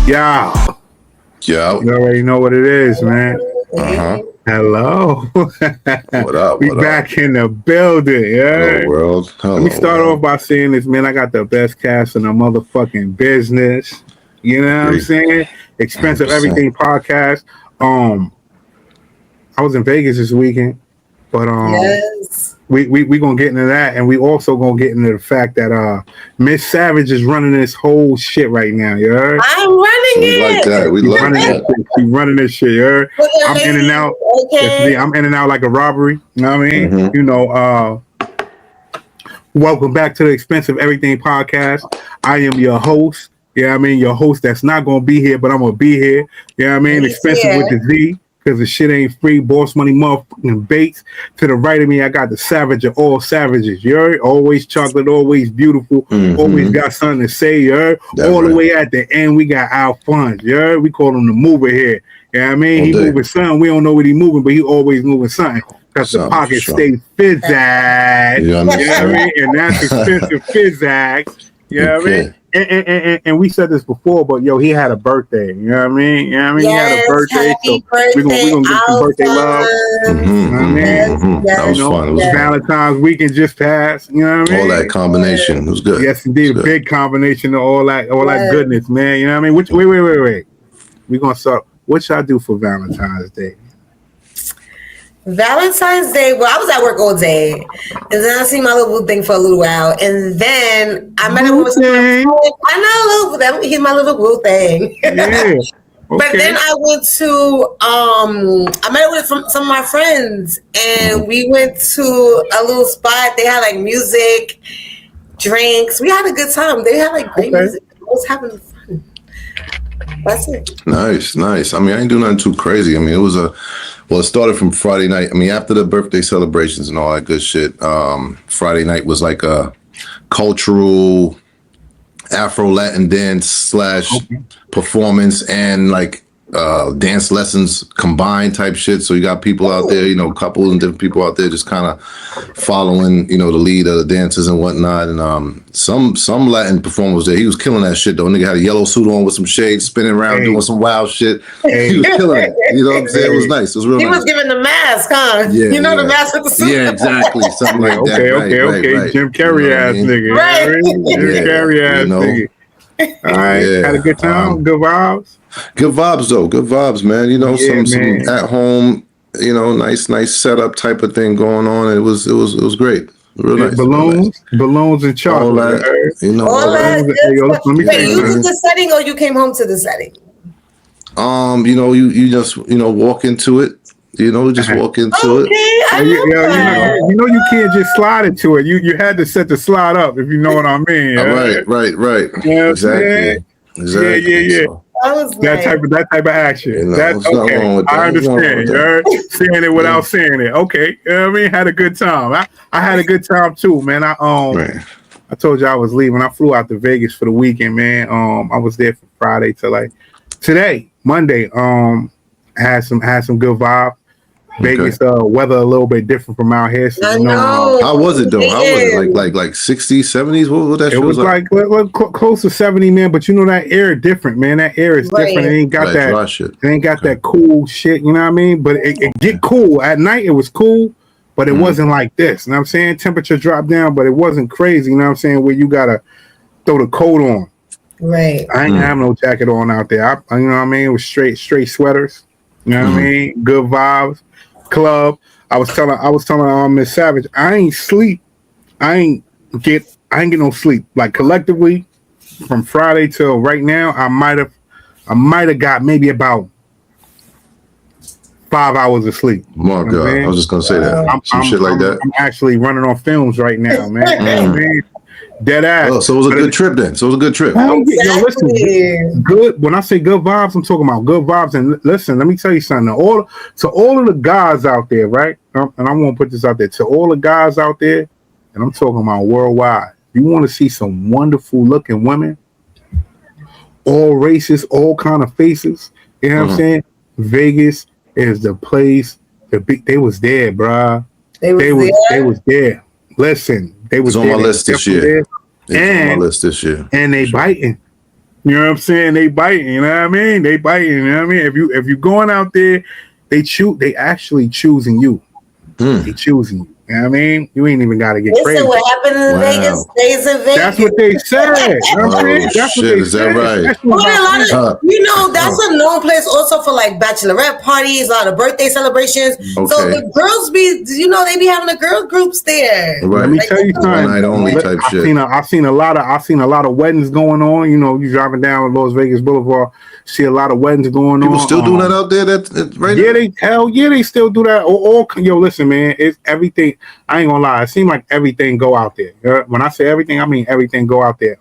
Yo. Yo. You already know what it is, man. Uh-huh. Hello. What up? We back in the building, yeah. Hello, world. Hello, Let me start off by saying this, man. I got the best cast in the motherfucking business. You know what I'm saying? Expensive 100%. Everything podcast. I was in Vegas this weekend, but yes. we gonna get into that, and we also gonna get into the fact that Miss Savage is running this whole shit right now. You heard? I'm running We it. like that. We love that. She's running this shit. You heard? I'm in and out. Okay. I'm in and out like a robbery. You know what I mean? Mm-hmm. You know. Welcome back to the Expensive Everything podcast. I am your host. Yeah, I mean your host that's not gonna be here, but I'm gonna be here. Yeah, I mean expensive with the Z. Because the shit ain't free. Boss Money motherfucking Bates. To the right of me, I got the savage of all savages. You heard? Always chocolate, always beautiful. Mm-hmm. Always got something to say. You heard? All the way at the end, we got Alphonse. You heard? We call him the mover here. You know what I mean? He moving something. We don't know what he moving, but he always moving something. Because the pocket stay fizzack. You know what I mean? And that's expensive fizzack. You know what I mean? And we said this before, but yo, he had a birthday. You know what I mean? You know what I mean? Yes, he had a birthday, so we're gonna give some birthday love. Mm-hmm. You know what I mean? Mm-hmm. That was fun. It was Valentine's weekend just passed. You know what I mean? All that combination. It was good. Yes, indeed. A big combination of all that goodness, man. You know what I mean? Wait. We're gonna start. What should I do for Valentine's Day? Valentine's Day. Well, I was at work all day, and then I see my little thing for a little while, and then I met him with some. I know a little. He's my little blue thing. Yeah. Okay. But then I went to I met with some of my friends, and we went to a little spot. They had like music, drinks. We had a good time. They had like great music. I was having fun. That's it. Nice. I mean, I ain't do nothing too crazy. I mean, it started from Friday night. I mean, after the birthday celebrations and all that good shit, Friday night was like a cultural Afro-Latin dance / performance and like dance lessons combined type shit. So you got people out there, you know, couples and different people out there just kind of following, you know, the lead of the dancers and whatnot. And some Latin performer was there. He was killing that shit though. Nigga had a yellow suit on with some shades, spinning around doing some wild shit. He was killing it. You know what I'm saying? It was nice. It was real nice. He was giving the mask, huh? Yeah, you know the mask with the suit. Yeah, exactly. Something like that. Okay. Jim Carrey ass nigga. Right. Jim Carrey ass nigga. All right. Had a good time. Good vibes. Good vibes though. Good vibes, man. You know, some at home, you know, nice setup type of thing going on. It was great. Real nice. Balloons and chocolate. You know, all that. Wait, you did the setting or you came home to the setting? You know, you just, you know, walk into it. You know, just walk into it. You know, you can't just slide into it. You had to set the slide up, if you know what I mean. Right. Yeah, exactly. Yeah. So, that type of action. You know, that's okay. I understand. You're saying it without saying it. Okay. You know what I mean? Had a good time. I had a good time too, man. I told you I was leaving. I flew out to Vegas for the weekend, man. I was there from Friday to like today, Monday. Had some good vibe. Vegas weather a little bit different from out here. So, I know. How was it though? How was it? Like 60s, 70s? What that? It was like close to 70, man. But you know that air is different, man. That air is different. It ain't got that. It ain't got that cool shit. You know what I mean? But it get cool at night. It was cool, but it wasn't like this. You know what I'm saying? Temperature dropped down, but it wasn't crazy. You know what I'm saying? Where you gotta throw the coat on. Right. I ain't have no jacket on out there. You know what I mean? It was straight sweaters. You know what I mean? Good vibes. Club. I was telling Miss Savage, I ain't get no sleep. Like collectively, from Friday till right now, I might have got maybe about 5 hours of sleep. My God, I was just gonna say that. Some shit like that. I'm actually running on films right now, man. Dead ass. Oh, so it was a good trip then. Yo, listen, good. When I say good vibes, I'm talking about good vibes. And listen, let me tell you something. All of the guys out there, right? And I won't put this out there. To all the guys out there, and I'm talking about worldwide. You want to see some wonderful looking women, all races, all kind of faces. You know what I'm saying? Vegas is the place. They was there, bruh. They was there. Listen. They was on my list this year. And they biting. You know what I'm saying? They biting. You know what I mean? They biting. You know what I mean? If you going out there, they actually choosing you. They choosing you. You know what I mean? You ain't even got to get crazy. Listen, what happened in Vegas stays in Vegas. That's what they said. You know what I'm saying? That's shit, what they is that said. right? That's a known place also for like bachelorette parties, a lot of birthday celebrations. Okay. So the girls be, they be having the girl groups there. Right. Let me tell you something. One night only type shit. I've seen a lot of weddings going on. You know, you driving down Las Vegas Boulevard, see a lot of weddings going on. People still doing that out there? That's right. Yeah, they still do that. Yo, listen, man, it's everything. I ain't gonna lie. It seems like everything go out there. When I say everything, I mean everything go out there.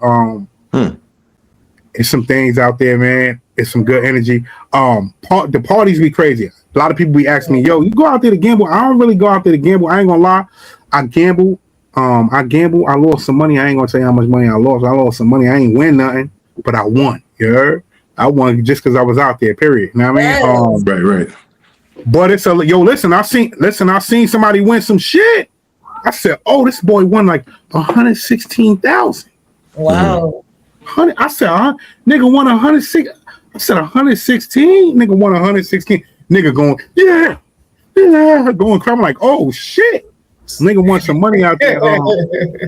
It's some things out there, man. It's some good energy. The parties be crazy. A lot of people be asking me, yo, you go out there to gamble? I don't really go out there to gamble. I ain't gonna lie. I gamble. I lost some money. I ain't gonna tell you how much money I lost. I lost some money. I ain't win nothing, but I won. You heard? I won just because I was out there. Period. You know what I mean? Right. But it's listen. I seen somebody win some shit. I said, oh, this boy won like 116,000. Wow. I said, nigga won 106. I said 116. Nigga won 116. Nigga going, yeah, going crying. I'm like, oh shit. Nigga won some money out there.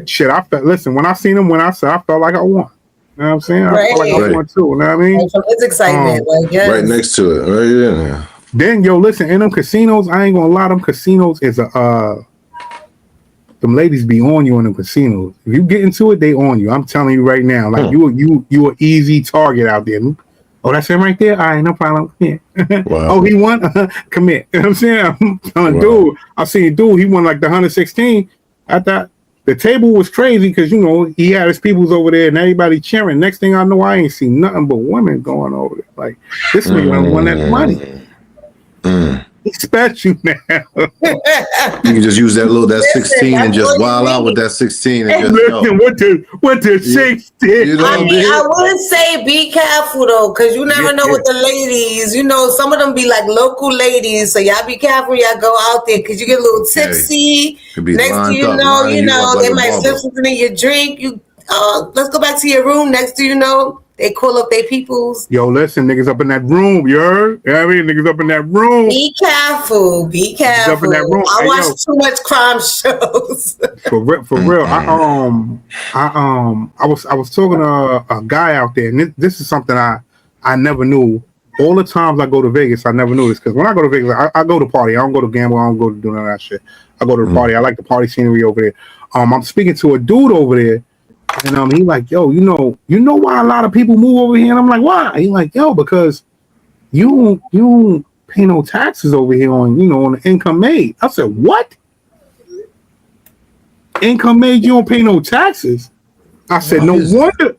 Shit, I felt. Listen, when I seen him, I felt like I won. You know what I'm saying? I felt like I won too. You know what I mean? It's excitement. Right next to it. Right, yeah. Then listen, in them casinos, I ain't gonna lie. Them casinos is them ladies be on you in the casinos. If you get into it, they on you. I'm telling you right now. Like you an easy target out there. Oh, that's him right there? All right, no problem. Yeah. Wow. Oh, he won? Come here. You know what I'm saying? I'm telling dude, I seen a dude, he won like the 116. I thought the table was crazy because, he had his peoples over there and everybody cheering. Next thing I know, I ain't seen nothing but women going over there. Like, this nigga won that money. He's special now. You can just use that 16 and just wild out with that 16 and just listen, what the 16? I would say be careful though, because you never know with the ladies. Some of them be like local ladies, so y'all be careful. Y'all go out there because you get a little tipsy. Next thing you know, they might slip something in your drink. Let's go back to your room. Next thing you know, they call up their peoples. Yo, listen, niggas up in that room, you heard? You know what I mean? Niggas up in that room. Be careful. Up in that room. I watch too much crime shows. For real. I was talking to a guy out there, and this is something I never knew. All the times I go to Vegas, I never knew this, because when I go to Vegas, I go to party. I don't go to gamble. I don't go to do none of that shit. I go to the party. I like the party scenery over there. I'm speaking to a dude over there. And he like, yo, you know why a lot of people move over here? And I'm like, why? He like, yo, because you don't pay no taxes over here on the income made. I said, what? Income made, you don't pay no taxes? I said, no wonder.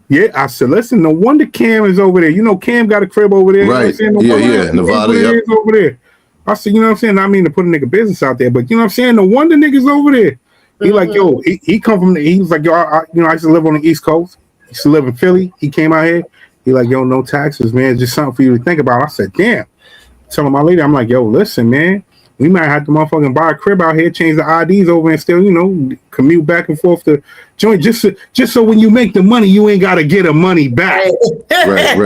Yeah, I said, listen, no wonder Cam is over there. Cam got a crib over there. Right. Nevada. Yep. Over there. I said, you know what I'm saying? I mean to put a nigga business out there, but you know what I'm saying? No wonder niggas over there. He like, yo, he come from, he was like, yo, I used to live on the East Coast. I used to live in Philly. He came out here. He like, yo, no taxes, man. It's just something for you to think about. I said, damn. Telling my lady, I'm like, yo, listen, man. We might have to motherfucking buy a crib out here, change the IDs over and still, commute back and forth to join just so when you make the money, you ain't got to get the money back. Right.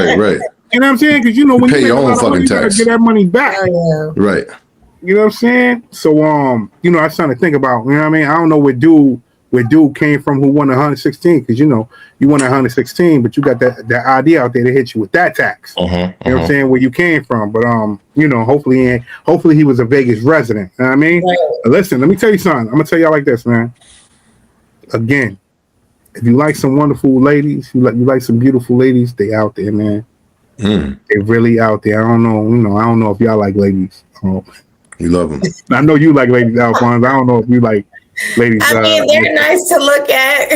You know what I'm saying? Because, when pay you your own money, fucking tax. you got to get that money back. Right. You know what I'm saying? So, I was trying to think about, you know what I mean? I don't know where dude came from who won 116, because, you won 116, but you got that idea out there to hit you with that tax. You know what I'm saying? Where you came from. But, hopefully he was a Vegas resident. You know what I mean? Right. Listen, let me tell you something. I'm going to tell y'all like this, man. Again, if you like some wonderful ladies, you like some beautiful ladies, they out there, man. They really out there. I don't know if y'all like ladies. You love them. I know you like ladies, Alphonse. I don't know if you like ladies. I mean, they're nice to look at.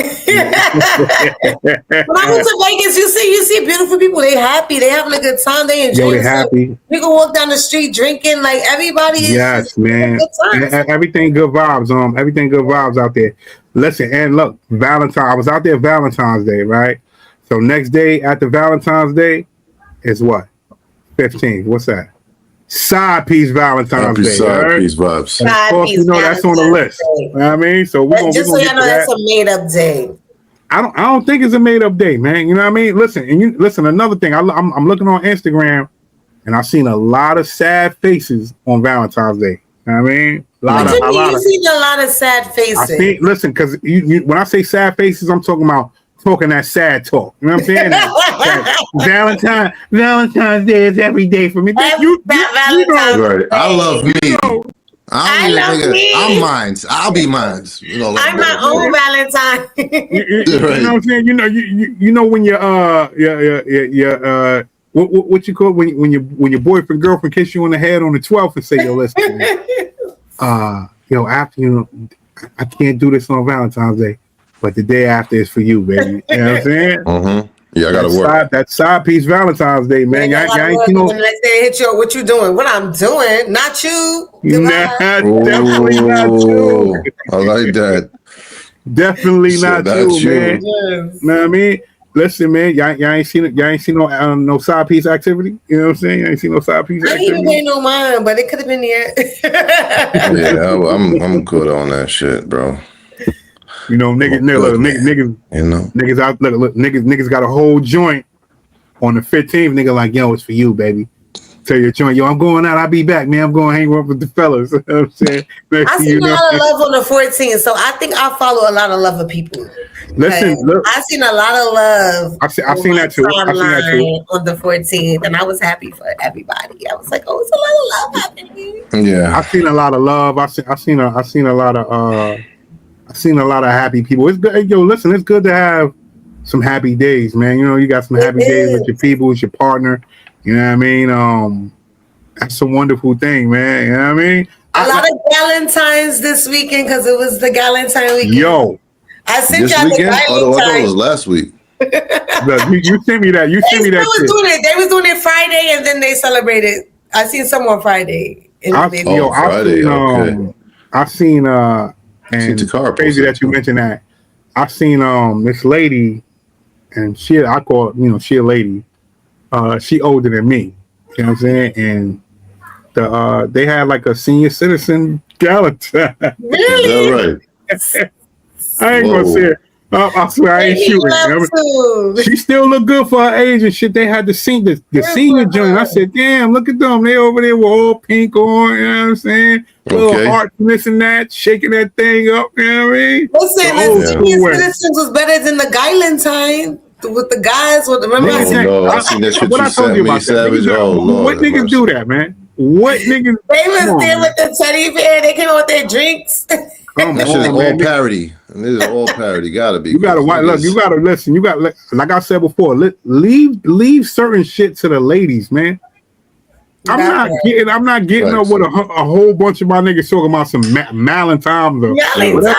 When I go to Vegas, you see beautiful people. They happy. They having a good time. They enjoy. They happy. You can walk down the street drinking. Like everybody is. Yes, man. Everything good vibes. Everything good vibes out there. Listen, and look, Valentine. I was out there Valentine's Day, right? So next day after Valentine's Day is what? 15th. What's that? Side piece Valentine's Day. Side piece vibes. Of course, that's on the list. You know what I mean? So we're gonna so y'all know that's a made up day. I don't think it's a made up day, man. You know what I mean? Listen. Another thing, I'm looking on Instagram, and I've seen a lot of sad faces on Valentine's Day. You know what I mean? You've seen a lot of sad faces. Listen, because when I say sad faces, I'm talking that sad talk. You know what I'm saying? Valentine's Day is every day for me. Valentine's Day. Right. I love me. I love me. I'm mines. I'll be mines. You know, I'm my own Valentine. You know what I'm saying? You know when what you call it? when your boyfriend girlfriend kiss you on the head on the 12th and say, yo, listen, after I can't do this on Valentine's Day, but the day after is for you, baby. You know what I'm saying? Mm-hmm. Yeah, I gotta work. That side piece Valentine's Day, man. Y'all ain't seen no. The next day hit you. What you doing? What I'm doing? Not you. Definitely not you. I like that. Definitely not you, man. Yes. Know what I mean? Listen, man. Y'all ain't seen no side piece activity. You know what I'm saying? You ain't seen no side piece activity. I didn't even pay no mind, but it could have been there. Yeah, I'm good on that shit, bro. You know, niggas out. Look, niggas got a whole joint on the 15th. Nigga, like, yo, it's for you, baby. Tell your joint, yo, I'm going out. I'll be back, man. I'm going to hang up with the fellas. You know what I'm saying? I seen a lot of love on the 14th, so I think I follow a lot of lover people. Listen, look, I seen a lot of love. I seen that too. On the 14th, and I was happy for everybody. I was like, oh, it's a lot of love happening. Yeah, I seen a lot of love. I seen a lot of. I've seen a lot of happy people. It's good. Yo, listen, it's good to have some happy days, man. You know, you got some happy days with your people, with your partner. You know what I mean? That's a wonderful thing, man. You know what I mean? A lot of Valentines this weekend because it was the Valentine weekend. Yo, I sent this y'all weekend? the Valentine. I thought it was last week. Look, you sent me that. They was doing it Friday, and then they celebrated. I seen some on Friday. Friday. I've seen and crazy that you mentioned that. I seen this lady, and she a lady. She older than me. You know what I'm saying? And they had like a senior citizen Valentine. Really? Right. I ain't gonna say it. I swear I ain't shooting. She still look good for her age and shit. They had the senior joint. I said, damn, look at them. They over there with all pink on, you know what I'm saying? Little heart missing that, shaking that thing up, you know what I mean? Listen, the senior citizens was better than the Valentine with the guys. Remember? No, I seen that shit what I told you about Savage. That. What niggas do that, man? What niggas? They was there with the teddy bear. They came out with their drinks. That shit is all parody. This is all parody. Gotta be. You gotta look. You gotta listen. You got like I said before. Leave certain shit to the ladies, man. I'm not getting up with a whole bunch of my niggas talking about some Valentine's or whatever.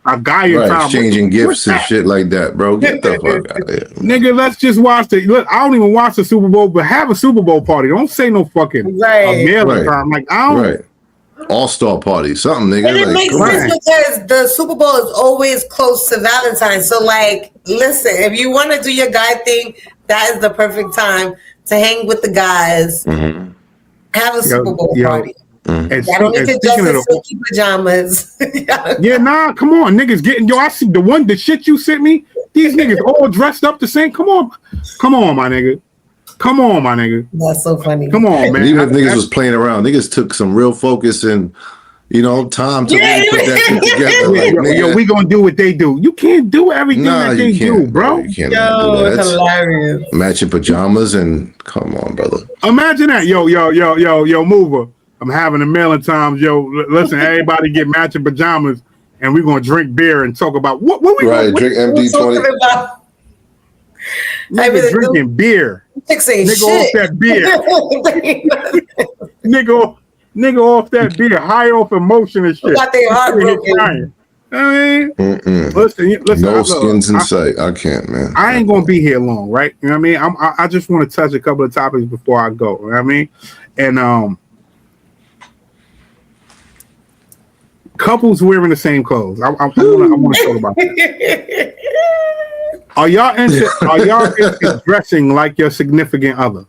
A guy in time exchanging gifts and shit like that, bro. Get the fuck out of here, nigga. Let's just watch Look, I don't even watch the Super Bowl, but have a Super Bowl party. Don't say no fucking Valentine. Like I don't. Right. All-star party, something, nigga. And it makes sense because the Super Bowl is always close to Valentine's. So, like, listen, if you want to do your guy thing, that is the perfect time to hang with the guys. Mm-hmm. Have a Super Bowl party. Mm-hmm. Y'all don't need to dress in silky pajamas. Come on, niggas getting I see the shit you sent me. These niggas all dressed up the same. Come on, my nigga. Come on, my nigga. That's so funny. Come on, man. Even if niggas was playing around, niggas took some real focus and time to really put that shit together. Yo, we gonna do what they do. You can't do everything that they do, bro. You can't do that. It's hilarious. Matching pajamas and come on, brother. Imagine that, yo, mover. I'm having a Valentine's, yo. Listen, everybody get matching pajamas, and we're gonna drink beer and talk about what we drink MD-20. Nigga drinking beer. Nigga off that beer. nigga off that beer. High off emotion and shit. Got their heart broken. I mean, listen. No skins in sight. I can't, man. I ain't gonna be here long, right? You know what I mean? I just want to touch a couple of topics before I go. You know what I mean? And couples wearing the same clothes. I want to talk about that. Are y'all into dressing like your significant other?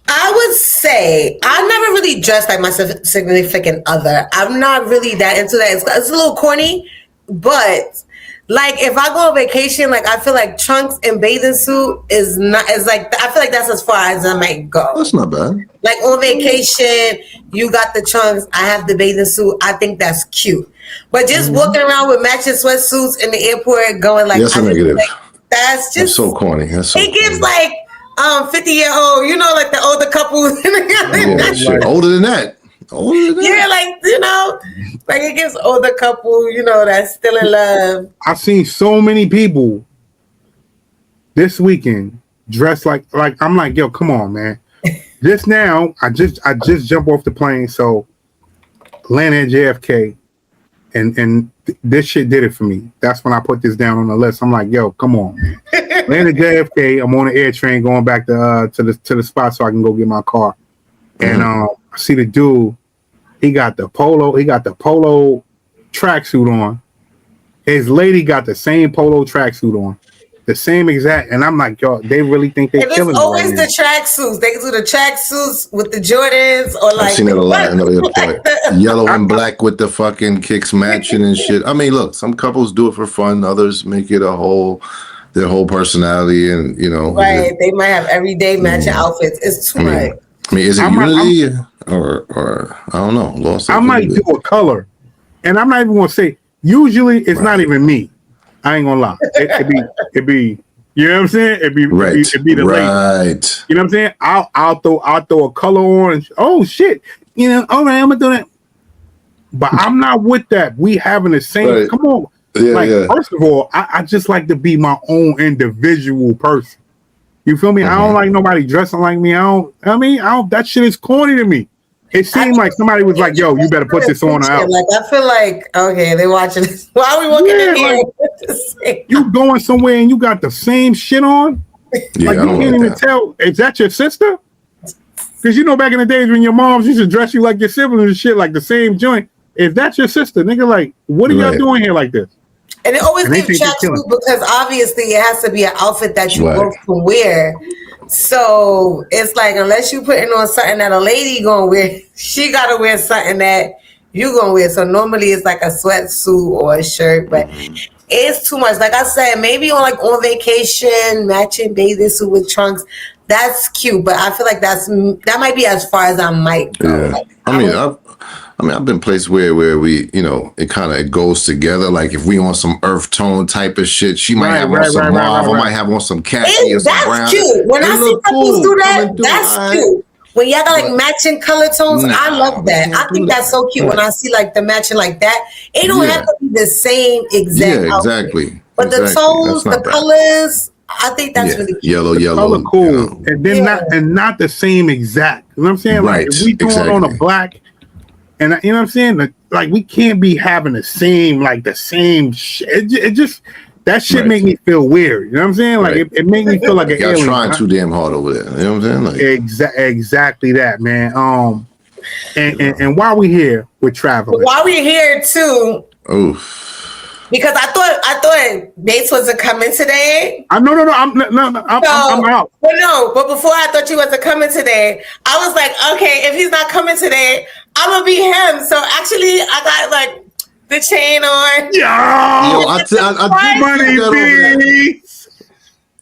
I would say I never really dressed like my significant other. I'm not really that into that. It's a little corny, but Like if I go on vacation, like I feel like trunks and bathing suit is not is like I feel like that's as far as I might go. That's not bad. Like on vacation, you got the trunks, I have the bathing suit. I think that's cute. But just walking around with matching sweatsuits in the airport, going like, That's a negative. Like, that's just That's so corny. That's so it gives corny. like 50-year-old, you know, like the older couples. Yeah, shit. Older than that. Older than that. Yeah, like you know, like it gives older couple, you know, that's still in love. I've seen so many people this weekend dressed like I'm like, yo, come on, man. Just now, I just jumped off the plane, so landed at JFK, and this shit did it for me. That's when I put this down on the list. I'm like, yo, come on, man. Landed JFK. I'm on an air train going back to the spot so I can go get my car. And I see the dude. He got the polo tracksuit on. His lady got the same polo tracksuit on. The same exact, and I'm like, yo, they really think they're killing it. It's always right the tracksuits. They do the tracksuits with the Jordans, or like I've seen it a lot. Yellow and black with the fucking kicks matching and shit. I mean, look, some couples do it for fun. Others make it their whole personality, and you know, right? They might have everyday matching outfits. It's too much. I mean, is it unity or I don't know? Lost. I might do a color, and I'm not even gonna say. Usually, it's not even me. I ain't gonna lie. It'd be, you know what I'm saying? It'd be the lady. You know what I'm saying? I'll throw a color on. And, oh shit! You know, all right, I'm gonna do that. But I'm not with that. We having the same. Right. Come on. Yeah, first of all, I just like to be my own individual person. You feel me? I don't like nobody dressing like me. I don't. That shit is corny to me. It seemed like somebody was like, "Yo, you better put this on out." Like I feel like, okay, they watching this. Why are we walking in here? Like, you going somewhere and you got the same shit on? Yeah, like you can't even tell. Is that your sister? Because you know, back in the days when your moms used to dress you like your siblings and shit, like the same joint. Is that your sister, nigga? Like, what are y'all doing here like this? And it always gives tracksuit because obviously it has to be an outfit that you both can wear. So it's like unless you putting on something that a lady gonna wear, she gotta wear something that you gonna wear. So normally it's like a sweatsuit or a shirt, but it's too much. Like I said, maybe on vacation, matching bathing suit with trunks. That's cute, but I feel like that might be as far as I might go. Yeah. Like, I've been places where we, you know, it kind of goes together. Like if we on some earth tone type of shit, she might have on some mauve, I might have on some khaki or some brown. That's cute. When I see couples do that, that's cute. When y'all got like matching color tones, I love that. I think that's so cute when I see like the matching like that. It don't have to be the same exact exactly. But the tones, the colors, I think that's really cute. Yellow. Color cool. You know. And then not the same exact. You know what I'm saying? Like if we doing on a black. And you know what I'm saying? Like we can't be having the same shit. It just that shit make me feel weird. You know what I'm saying? Like it make me feel like an alien. Y'all trying too damn hard over there. You know what I'm saying? Like exactly that, man. And while we here, we're traveling. While we're here too. Oof. Because I thought Bates wasn't coming today. I'm out. But before I thought you wasn't coming today, I was like, okay, if he's not coming today, I'm gonna be him. So actually, I got like the chain on. Yo, I did money, B.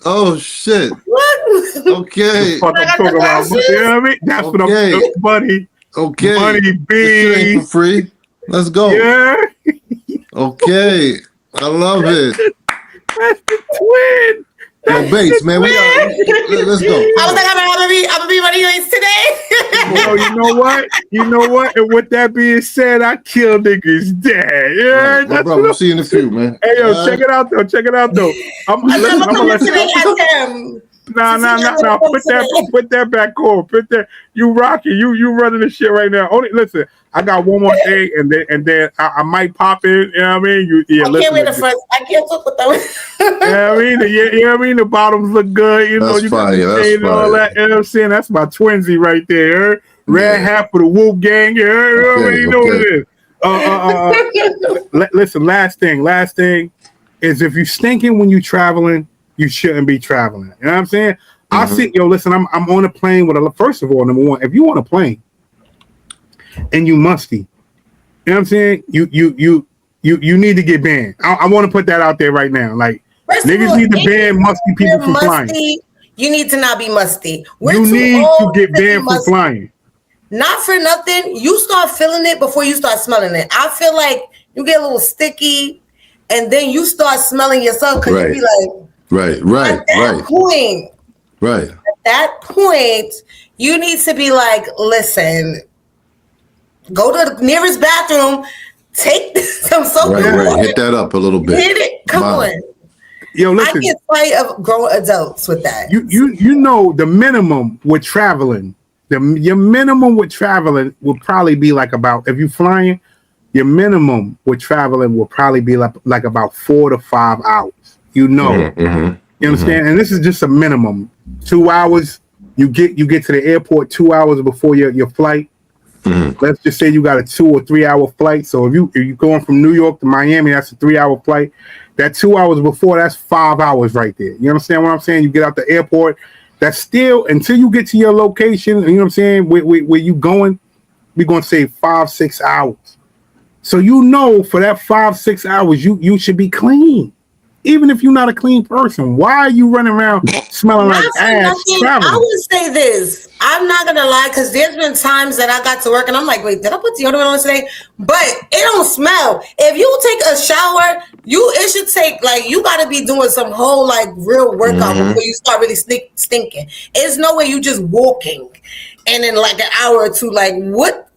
Oh shit. What? Okay. What I'm talking about. You know what I mean? That's what I'm buddy. Okay. Money, B. For free. Let's go. Yeah. Okay. I love it. That's the twin. Yo, Bates, man, let's go. I was like, I'm gonna be running race today. Well, you know what? And with that being said, I kill niggas dead. Yeah, right, bro, we'll see you in a few, man. Hey, yo, check it out though. I'm gonna let you. Nah. Put that back on. You rocking. You running the shit right now. Only listen. I got one more thing, and then I might pop in. You know what I mean? I can't wear the front. I can't talk with them. You know what I mean? You know what I mean? The bottoms look good. You know, that's you fine. and all that. You know what I'm saying? That's my twinsy right there. Red hat for the Whoop Gang. You know what it is. Listen, last thing is if you stinking when you traveling, you shouldn't be traveling. You know what I'm saying? I see. Yo, listen, I'm on a plane with first of all, number one, if you on a plane and you musty, you know what I'm saying? you need to get banned. I want to put that out there right now. Like, First of niggas all, need to ban if musty people you're from flying. musty, you need to not be musty. We're You too need old to get be banned from musty. flying. Not for nothing. You start feeling it before you start smelling it. I feel like you get a little sticky, and then you start smelling yourself because you be like, at that point, you need to be like, listen, go to the nearest bathroom, take some soap and water. Hit that up a little bit. Hit it. Come on. Yo, listen. I get tired of grown adults with that. You know the minimum with traveling. Your minimum with traveling will probably be like about, if you're flying, your minimum with traveling will probably be like about 4 to 5 hours. You know, you understand? And this is just a minimum. 2 hours. You get to the airport 2 hours before your flight. Let's just say you got a 2 or 3 hour flight. So if you're going from New York to Miami, that's a 3 hour flight. That 2 hours before, that's 5 hours right there. You understand what I'm saying? You get out the airport. That's still, until you get to your location, you know what I'm saying, where you going, we're going to say 5-6 hours. So you know for that 5-6 hours, you should be clean. Even if you're not a clean person, why are you running around smelling like ass traveling? I would say this. I'm not going to lie, because there's been times that I got to work and I'm like, wait, did I put deodorant on today? But it don't smell. If you take a shower, it should take, like, you got to be doing some whole, like, real workout before you start really stinking. It's no way you just walking and in like an hour or two, like, what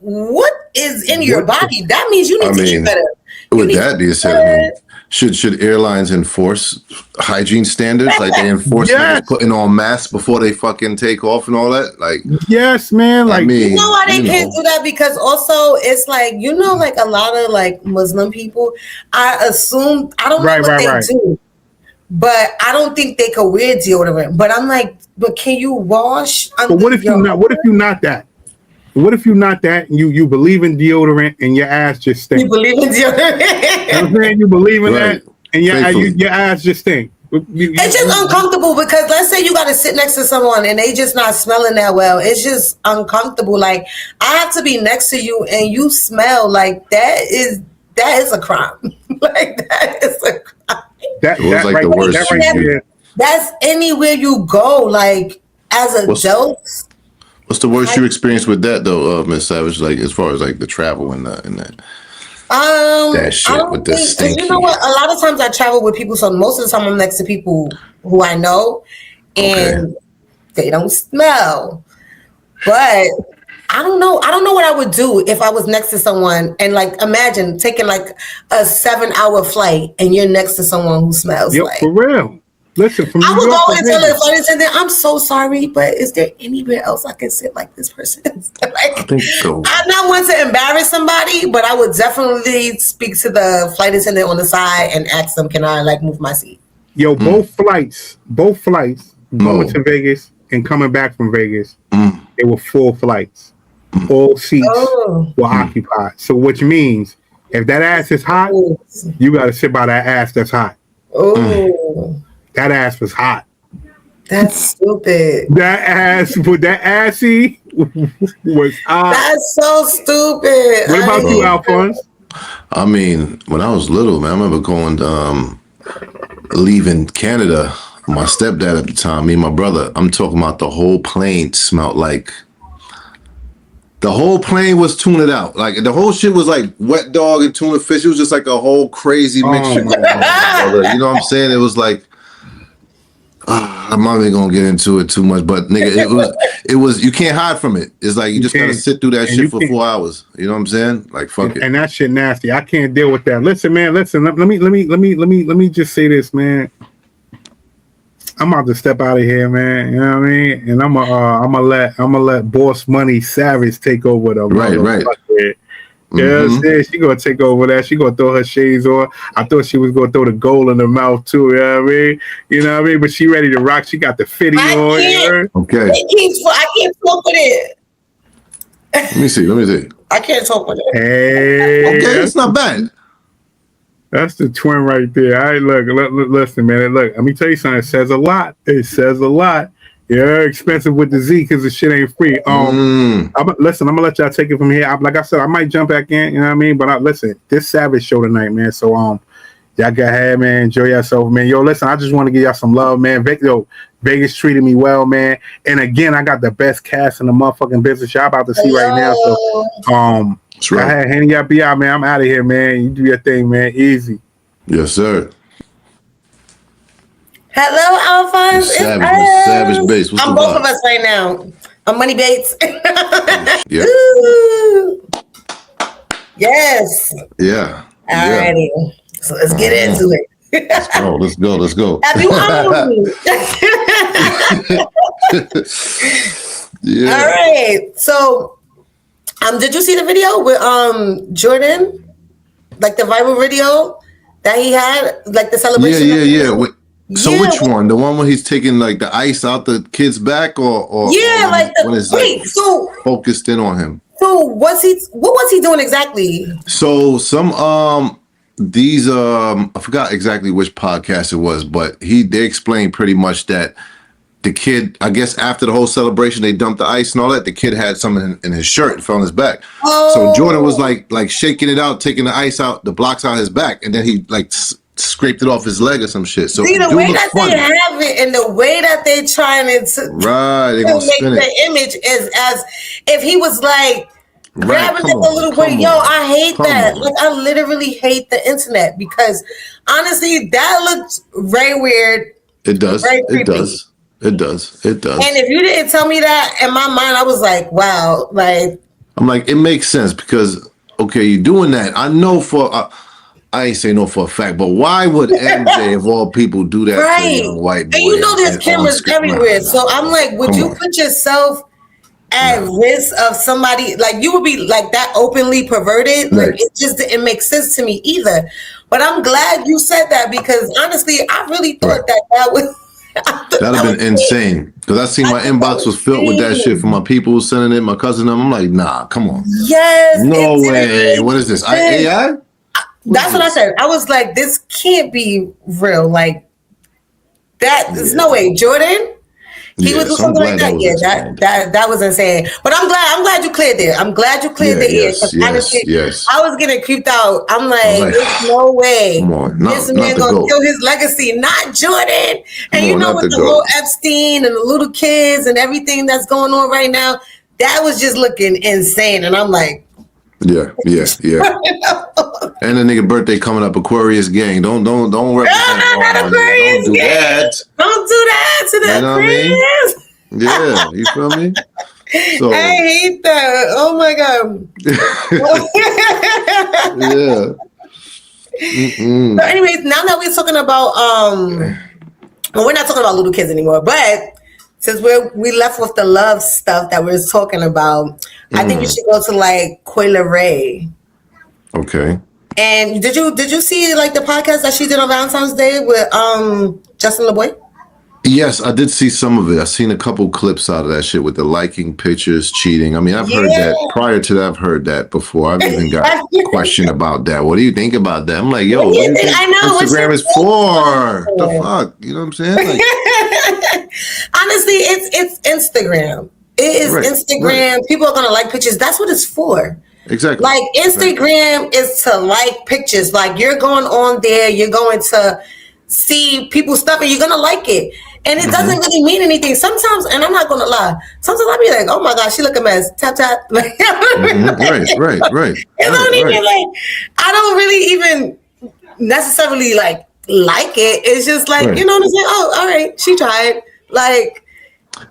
is in your body? That means you need to eat better. With that being said, should airlines enforce hygiene standards? Like they enforce putting on masks before they fucking take off and all that? Like, yes, man. Like, you know why they can't do that? Because also it's like, like a lot of like Muslim people, I assume, I don't know what they do, but I don't think they could wear deodorant. But I'm like, but can you wash? But what if you're not? What if you're not that? What if you're not that and you believe in deodorant and your ass just stinks? You believe in deodorant? You know what I'm saying? You believe in that and your ass just stinks. It's just uncomfortable because let's say you got to sit next to someone and they just not smelling that well. It's just uncomfortable. Like, I have to be next to you and you smell like that is a crime. Like, that is a crime. That was like the worst. That's anywhere you go. Like, as adults. What's the worst you experienced with that though, Miss Savage? Like as far as like the travel and that. That shit with the stinky. You know what? A lot of times I travel with people, so most of the time I'm next to people who I know, and they don't smell. But I don't know. I don't know what I would do if I was next to someone and like imagine taking like a 7-hour flight and you're next to someone who smells like. For real. Listen, from I would go and tell the flight attendant, I'm so sorry, but is there anywhere else I can sit like this person? Like, I think so. I'm not one to embarrass somebody, but I would definitely speak to the flight attendant on the side and ask them, can I like move my seat? Yo, both flights going to Vegas and coming back from Vegas, they were full flights. All seats were occupied. So which means if that ass is hot, you got to sit by that ass that's hot. Oh. That ass was hot. That's stupid. That assy was hot. That's so stupid. What about you, Alphonse? I mean, when I was little, man, I remember going leaving Canada. My stepdad at the time, me and my brother, I'm talking about the whole plane smelled like. The whole plane was tuning out. Like the whole shit was like wet dog and tuna fish. It was just like a whole crazy mixture. You know what I'm saying? It was like. I'm not even gonna get into it too much, but nigga, it was you can't hide from it. It's like you just gotta sit through that shit for 4 hours. You know what I'm saying? Like fuck it. And that shit nasty. I can't deal with that. Listen, man. Listen. Let me just say this, man. I'm about to step out of here, man. You know what I mean? And I'm gonna let Boss Money Savage take over the right. Yeah, she gonna take over that. She gonna throw her shades on. I thought she was gonna throw the gold in her mouth too. You know what I mean? But she ready to rock. She got the fitty on. Okay. I can't talk with it. Let me see. I can't talk with it. Hey, okay, it's not bad. That's the twin right there. All right, look, listen, man. Look, let me tell you something. It says a lot. Yeah, expensive with the Z because the shit ain't free. Listen, I'm gonna let y'all take it from here. Like I said, I might jump back in. You know what I mean? But listen, this Savage show tonight, man. So y'all go ahead, man. Enjoy yourself, man. Yo, listen, I just want to give y'all some love, man. Vegas treated me well, man. And again, I got the best cast in the motherfucking business. Y'all about to see right now. So that's right. Go ahead, Henny, y'all be out, man. I'm out of here, man. You do your thing, man. Easy. Yes, sir. Hello, Alphonse. Savage Bass. What's I'm both of us right now. I'm Money Bates. Yeah. Yes. Yeah. Alrighty. Yeah. So let's get into it. Let's go. Happy Halloween. Yeah. All right. So, did you see the video with Jordan? Like the viral video that he had, like the celebration. Yeah. So which one? The one where he's taking like the ice out the kid's back, or when it's focused in on him. So what was he doing exactly? So these I forgot exactly which podcast it was, but they explained pretty much that the kid, I guess after the whole celebration, they dumped the ice and all that. The kid had something in his shirt and fell on his back. Oh. So Jordan was like shaking it out, taking the ice out, the blocks out his back, and then he like scraped it off his leg or some shit. So see, the way that they have it and the way that they trying to they're gonna make spin the image is as if he was like grabbing the little boy. Yo, I hate that. Like I literally hate the internet because honestly, that looks very weird. It does. It does. It does. And if you didn't tell me that, in my mind, I was like, wow. Like I'm like, it makes sense because okay, you're doing that. I know I ain't say no for a fact, but why would MJ of all people do that to a young white boy? And you know there's cameras everywhere. So I'm like, would you put yourself at risk of somebody, like you would be like that openly perverted? Right. Like it just didn't make sense to me either. But I'm glad you said that because honestly, I really thought that was that'd have been insane. Because I seen my inbox was filled with that shit from my people sending it, my cousin. I'm like, nah, come on. Yes. No way. What is this? AI? That's what I said. I was like, this can't be real. Like that. There's no way. Jordan, he would do something like that. That was insane. But I'm glad you cleared it. I'm glad you cleared the air. Yes. I was getting creeped out. I'm like, there's no way. This man gonna kill his legacy, not Jordan. And you know, with the whole Epstein and the little kids and everything that's going on right now, that was just looking insane. And I'm like, yeah. And the nigga birthday coming up, Aquarius gang. Don't represent. Not Aquarius don't do that. Don't do that to the Aquarius. I mean? Yeah, you feel me? So, I hate that. Oh my god. Yeah. So anyways, now that we're talking about well, we're not talking about little kids anymore, but since we left with the love stuff that we're talking about, I think we should go to like Coi Leray. Okay. And did you see like the podcast that she did on Valentine's Day with Justin LeBoy? Yes, I did see some of it. I've seen a couple clips out of that shit with the liking pictures, cheating. I mean, I've heard that. Prior to that, I've heard that before. I've even got a question about that. What do you think about that? I'm like, yo, what do you think I know Instagram is for? The fuck? You know what I'm saying? Like, honestly, it's Instagram. It is Instagram. Right. People are gonna like pictures. That's what it's for. Exactly. Like Instagram is to like pictures. Like you're going on there, you're going to see people's stuff and you're gonna like it. And it doesn't really mean anything. Sometimes, and I'm not gonna lie, sometimes I'll be like, oh my gosh, she look a mess. Tap tap. Like, right. It don't even like I don't really even necessarily like it. It's just like, you know what I'm saying? Oh, all right, she tried. Like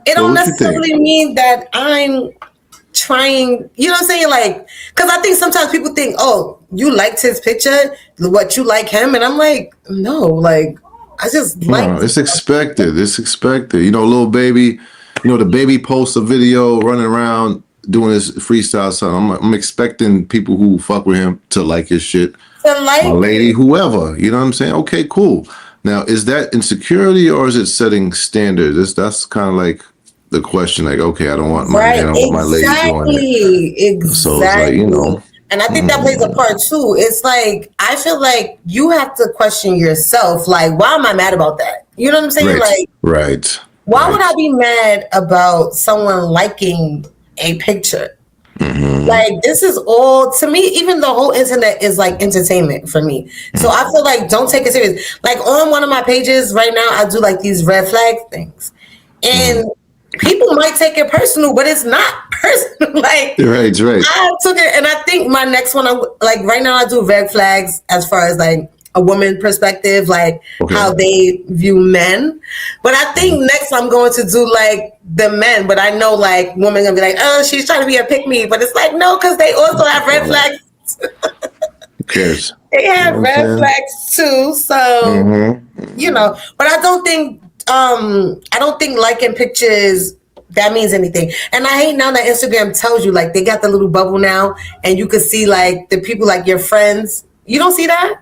it don't necessarily mean that I'm trying, you know what I'm saying? Like, because I think sometimes people think, oh, you liked his picture, what you like him, and I'm like, no, like I just like it's expected. You know, little baby, you know, the baby posts a video running around doing his freestyle song. I'm expecting people who fuck with him to like his shit. To like my lady, whoever, you know what I'm saying? Okay, cool. Now, is that insecurity or is it setting standards? That's kind of like the question, like, okay, I don't want my lady doing it. Exactly. So it's like, you know. And I think that plays a part too. It's like, I feel like you have to question yourself. Like, why am I mad about that? You know what I'm saying? Right. Why would I be mad about someone liking a picture? Like, this is all, to me, even the whole internet is like entertainment for me. So I feel like, don't take it serious. Like, on one of my pages right now, I do like these red flag things. And people might take it personal, but it's not personal. Like, right. I took it, and I think my next one, like right now, I do red flags as far as like a woman perspective, like how they view men. But I think next I'm going to do like the men. But I know like women gonna be like, oh, she's trying to be a pick me. But it's like, no, because they also have red flags. Who cares? They have red flags too. So you know, but I don't think liking pictures that means anything. And I hate now that Instagram tells you, like, they got the little bubble now, and you can see like the people, like your friends. You don't see that?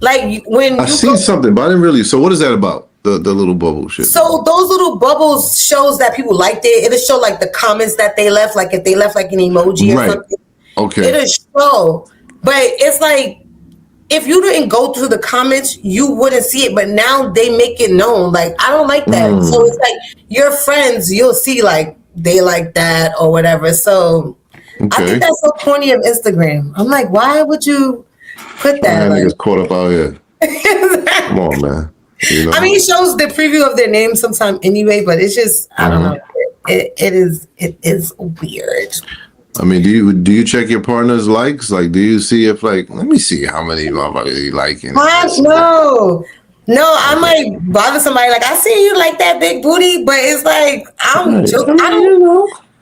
Like when I seen something, but I didn't really. So what is that about? The little bubble shit. So those little bubbles shows that people liked it. It'll show like the comments that they left, like if they left like an emoji or something. Okay. It'll show. But it's like, if you didn't go through the comments, you wouldn't see it. But now they make it known. Like, I don't like that. So it's like your friends, you'll see like they like that or whatever. So I think that's so corny of Instagram. I'm like, why would you put that? Man, niggas caught up out here. Come on, man. You know? I mean, it shows the preview of their name sometime anyway, but it's just, I don't know. It is weird. I mean, do you check your partner's likes? Like, do you see if like, let me see how many motherfuckers you liking? No, I might bother somebody like, I see you like that big booty, but it's like I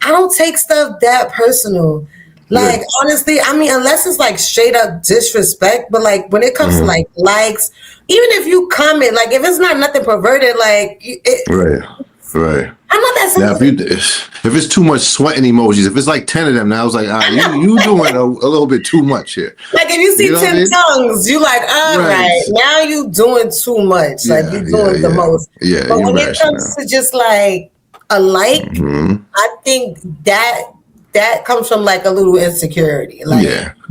don't take stuff that personal. Like, honestly, I mean, unless it's like straight up disrespect, but like when it comes to like likes, even if you comment, like if it's not nothing perverted, like right. I'm not that now, if it's too much sweating emojis, if it's like 10 of them, now I was like, you doing a little bit too much here. Like if you see 10 tongues, you like, all right, now you doing too much. Like you're doing the most. Yeah, but when it comes to just like a like, I think that comes from like a little insecurity. Like,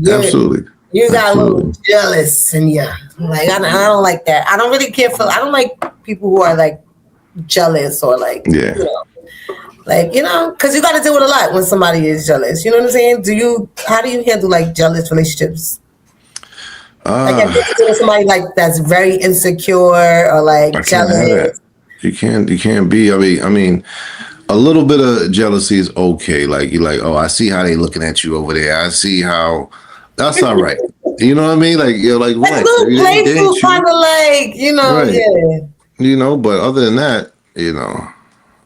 absolutely. You got a little jealous in you. Like I don't like that. I don't really care for. I don't like people who are like jealous or like because you got to deal with a lot when somebody is jealous. You know what I'm saying? How do you handle like jealous relationships? Like if you're somebody like that's very insecure or like jealous. You can't be. I mean, a little bit of jealousy is okay. Like you're like, oh, I see how they looking at you over there. I see how. That's all right. You know what I mean? Like you're like, right. Playful, kind of like, You know, but other than that,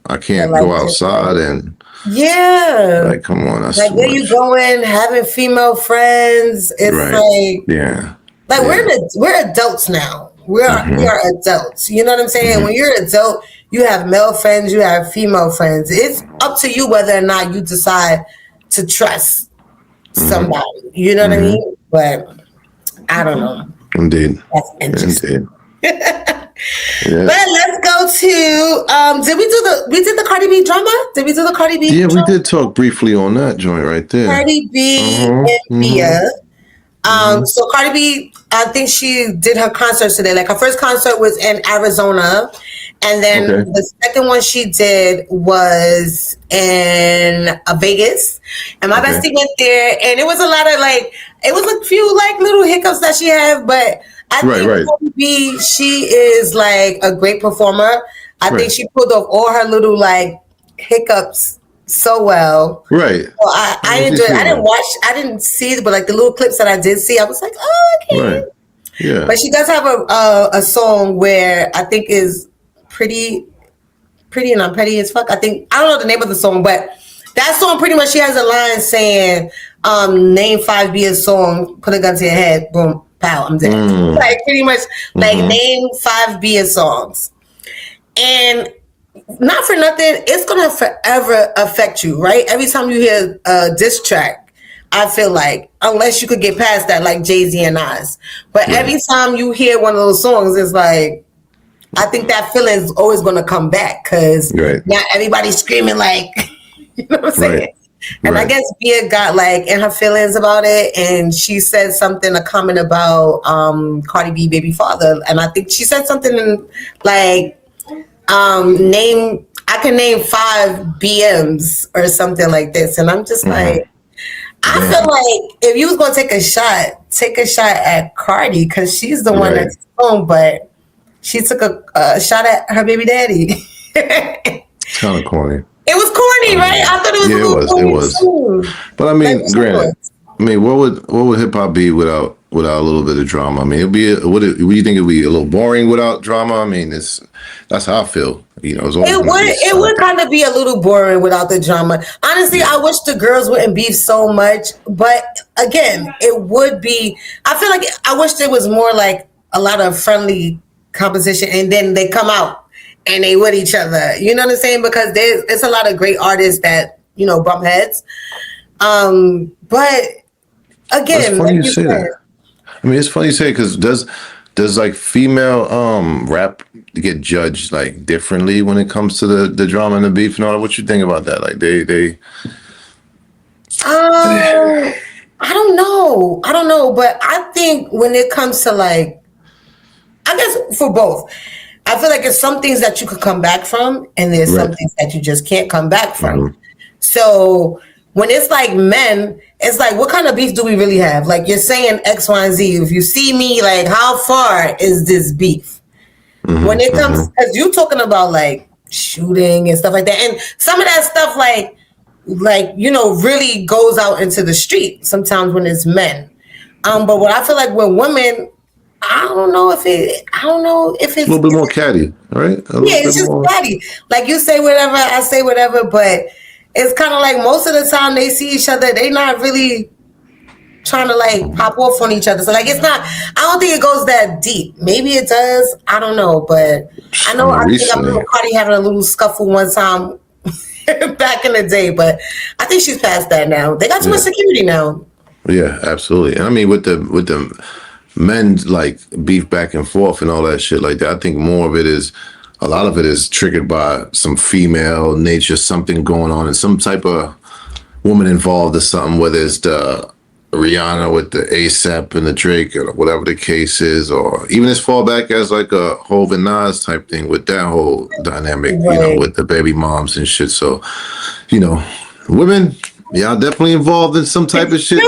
I can't go outside and like, come on, that's like where you going? Having female friends? It's like we're adults now. We are adults. You know what I'm saying? When you're an adult, you have male friends, you have female friends. It's up to you whether or not you decide to trust somebody. You know what I mean? But I don't know. Indeed. That's interesting. Yeah. But let's go to we did the Cardi B drama? Did we do the Cardi B drama? We did talk briefly on that joint right there. Cardi B and Bia. So Cardi B, I think she did her concerts today. Like her first concert was in Arizona. And then the second one she did was in Vegas. And my bestie went there. And it was a lot of it was a few little hiccups that she had. But I think Cardi B, she is like a great performer. I think she pulled off all her little hiccups so well. Right. So I enjoyed it. I didn't see it, but the little clips that I did see, I was like, oh, okay. Right. Yeah. But she does have a song where I think is pretty and I'm petty as fuck. I don't know the name of the song, but that song pretty much she has a line saying, name 5 Bia's song, put a gun to your head, boom, pow, I'm dead. Pretty much name 5 Bia songs. And not for nothing, it's gonna forever affect you, right? Every time you hear a diss track, I feel like, unless you could get past that, like Jay-Z and Nas. But every time you hear one of those songs, it's like, I think that feeling is always going to come back because now everybody's screaming you know what I'm saying? And I guess Bia got in her feelings about it, and she said a comment about Cardi B baby father, and I think she said something name. I can name 5 BMs or something like this, and I'm just like, I feel like if you was gonna take a shot at Cardi because she's the one that's home, but she took a shot at her baby daddy. Kind of corny. It was corny, right? I thought it was. It was. Too. But I mean, granted, what would hip hop be without a little bit of drama? I mean, it'd be would you think it'd be a little boring without drama? I mean, that's how I feel. You know, it would kind of be a little boring without the drama. Honestly, I wish the girls wouldn't beef so much, but again, it would be. I feel like I wish there was more like a lot of friendly competition, and then they come out and they with each other. You know what I'm saying? Because there's a lot of great artists that bump heads. But again, it's funny you say that. I mean, it's funny you say because does like female rap get judged like differently when it comes to the drama and the beef and all that? What you think about that? Like they I don't know, but I think when it comes to like, I guess for both, I feel like there's some things that you could come back from, and there's some things that you just can't come back from. So when it's like men, it's like, what kind of beef do we really have? Like you're saying X, Y, and Z. If you see me, like how far is this beef? When it comes, because you're talking about like shooting and stuff like that, and some of that stuff like really goes out into the street sometimes when it's men. But what I feel like with women, I don't know if it's a little bit more catty, right? It's just catty. Like you say whatever, I say whatever, but it's kind of like most of the time they see each other, they not really trying to like pop off on each other. So like it's not. I don't think it goes that deep. Maybe it does. I don't know, but I know. I think I remember Cardi having a little scuffle one time back in the day, but I think she's past that now. They got too much security now. Yeah, absolutely. And I mean, with the men like beef back and forth and all that shit like that, I think a lot of it is triggered by some female nature, something going on, and some type of woman involved or something, whether it's the Rihanna with the ASAP and the Drake or whatever the case is, or even as far back as like a Hov and Nas type thing with that whole dynamic, with the baby moms and shit. So, women, y'all definitely involved in some type of shit,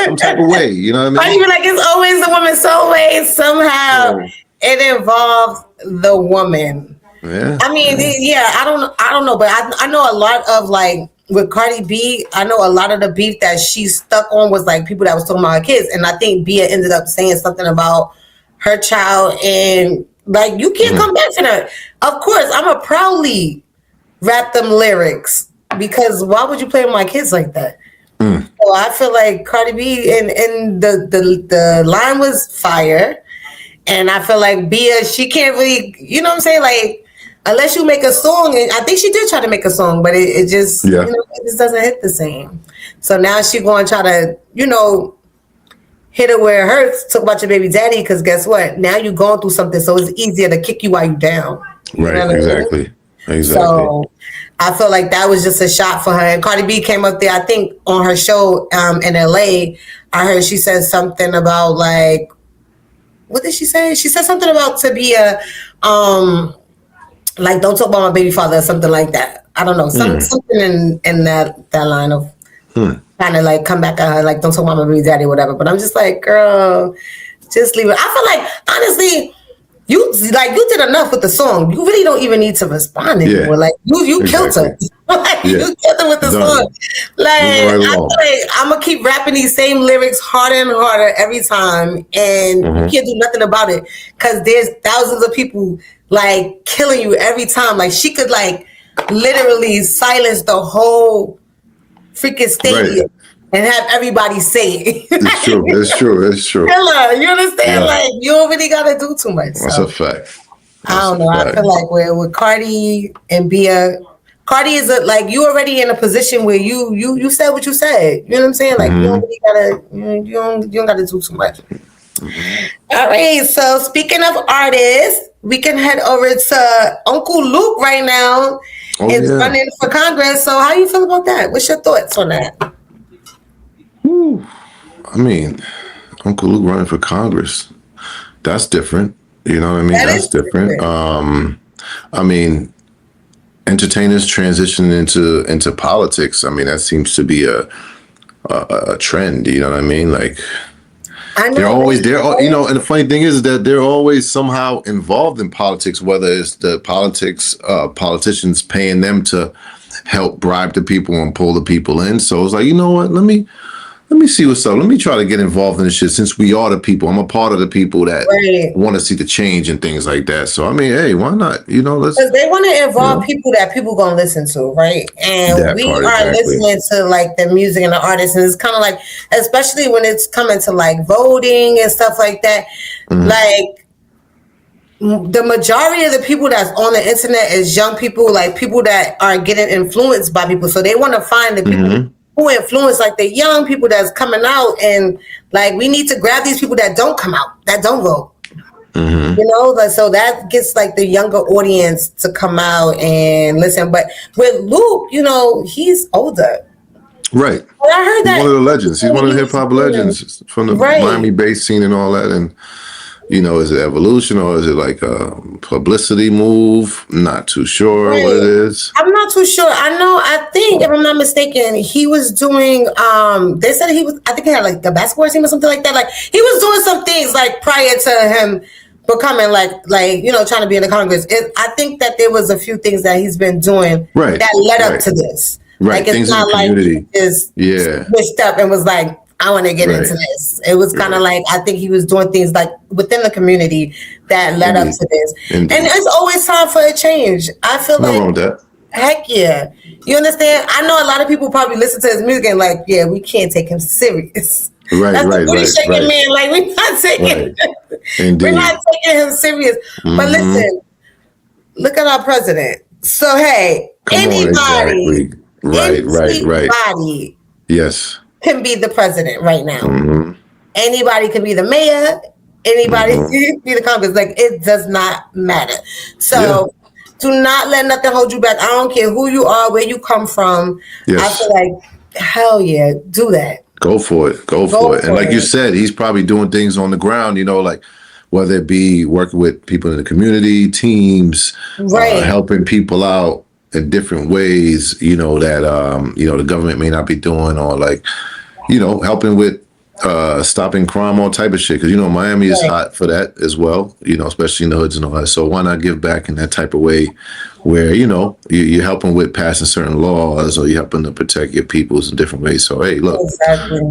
some type of way, you know what I mean? I feel like it's always the woman's always somehow it involves the woman. Yeah. I mean, I don't know, but I know a lot of like with Cardi B, I know a lot of the beef that she stuck on was like people that was talking about her kids, and I think Bia ended up saying something about her child, and like you can't come back from that. Of course, I'ma proudly rap them lyrics because why would you play with my kids like that? So I feel like Cardi B and the line was fire, and I feel like Bia, she can't really, you know what I'm saying, like. Unless you make a song, and I think she did try to make a song, but it just it just doesn't hit the same. So now she's going to try to hit it where it hurts. Talk about your baby daddy, because guess what? Now you're going through something, so it's easier to kick you while you're down. Right, exactly. So I feel like that was just a shot for her. And Cardi B came up there, I think, on her show in LA. I heard she said something about like, what did she say? She said something about to be a like, don't talk about my baby father or something like that. I don't know. Something in that line of kind of like come back at her, like, don't talk about my baby daddy or whatever. But I'm just like, girl, just leave it. I feel like, honestly, you did enough with the song. You really don't even need to respond anymore. Yeah, like, you killed her. Like, you killed her with the song. Like, I feel like I'm going to keep rapping these same lyrics harder and harder every time. And you can't do nothing about it. Because there's thousands of people like killing you every time. Like she could like literally silence the whole freaking stadium and have everybody say it. It's true. It's true. Killer, you understand? Like you don't really gotta do too much. That's a fact. I don't know. I feel like with Cardi and Bia, Cardi is like you already in a position where you said what you said. You know what I'm saying? Like you don't really gotta you don't gotta do too much. All right, so speaking of artists, we can head over to Uncle Luke right now. Is running for Congress. So how you feel about that? What's your thoughts on that? I mean, Uncle Luke running for Congress. That's different. You know what I mean? That's different. I mean, entertainers transitioning into politics. I mean, that seems to be a trend. You know what I mean? Like, I know. you know, and the funny thing is that they're always somehow involved in politics, whether it's the politicians paying them to help bribe the people and pull the people in. So it's like, you know what? Let me see what's up. Let me try to get involved in this shit since we are the people. I'm a part of the people that want to see the change and things like that. So, I mean, hey, why not? You know, because they want to involve people that people going to listen to, right? And we are listening to like the music and the artists. And it's kind of like, especially when it's coming to like voting and stuff like that, like the majority of the people that's on the internet is young people, like people that are getting influenced by people. So they want to find the people who influence like the young people that's coming out, and like we need to grab these people that don't come out, that don't vote. You know, so that gets like the younger audience to come out and listen. But with Luke, you know, he's older. Right. But I heard that he's one of the legends. He's one of the hip hop legends from the Miami bass scene and all that. And you know, is it evolution or is it like a publicity move? Not too sure what it is. I'm not too sure. I think, if I'm not mistaken, he was doing, they said I think he had like a basketball team or something like that. Like he was doing some things like prior to him becoming like, you know, trying to be in the Congress. I think that there was a few things that he's been doing that led up to this. Right. Like it's things not like he just switched up and was like, I want to get into this. It was kind of like, I think he was doing things like within the community that led up to this. And it's always time for a change. I feel like, heck yeah. You understand? I know a lot of people probably listen to his music and like, yeah, we can't take him serious. That's a booty shaking man. Like we're not taking him serious. But listen, look at our president. So hey, anybody yes, can be the president right now. Anybody can be the mayor. Anybody can be the Congress. Like it does not matter. So do not let nothing hold you back. I don't care who you are, where you come from. I feel like hell yeah, do that. Go for it. Go for it. And like you said, he's probably doing things on the ground. You know, like whether it be working with people in the community, teams, helping people out in different ways, you know, that, you know, the government may not be doing, or like, you know, helping with stopping crime, all type of shit. Because, you know, Miami is hot for that as well, you know, especially in the hoods and all that. So why not give back in that type of way where, you know, you're helping with passing certain laws, or you're helping to protect your peoples in different ways. So, hey, look,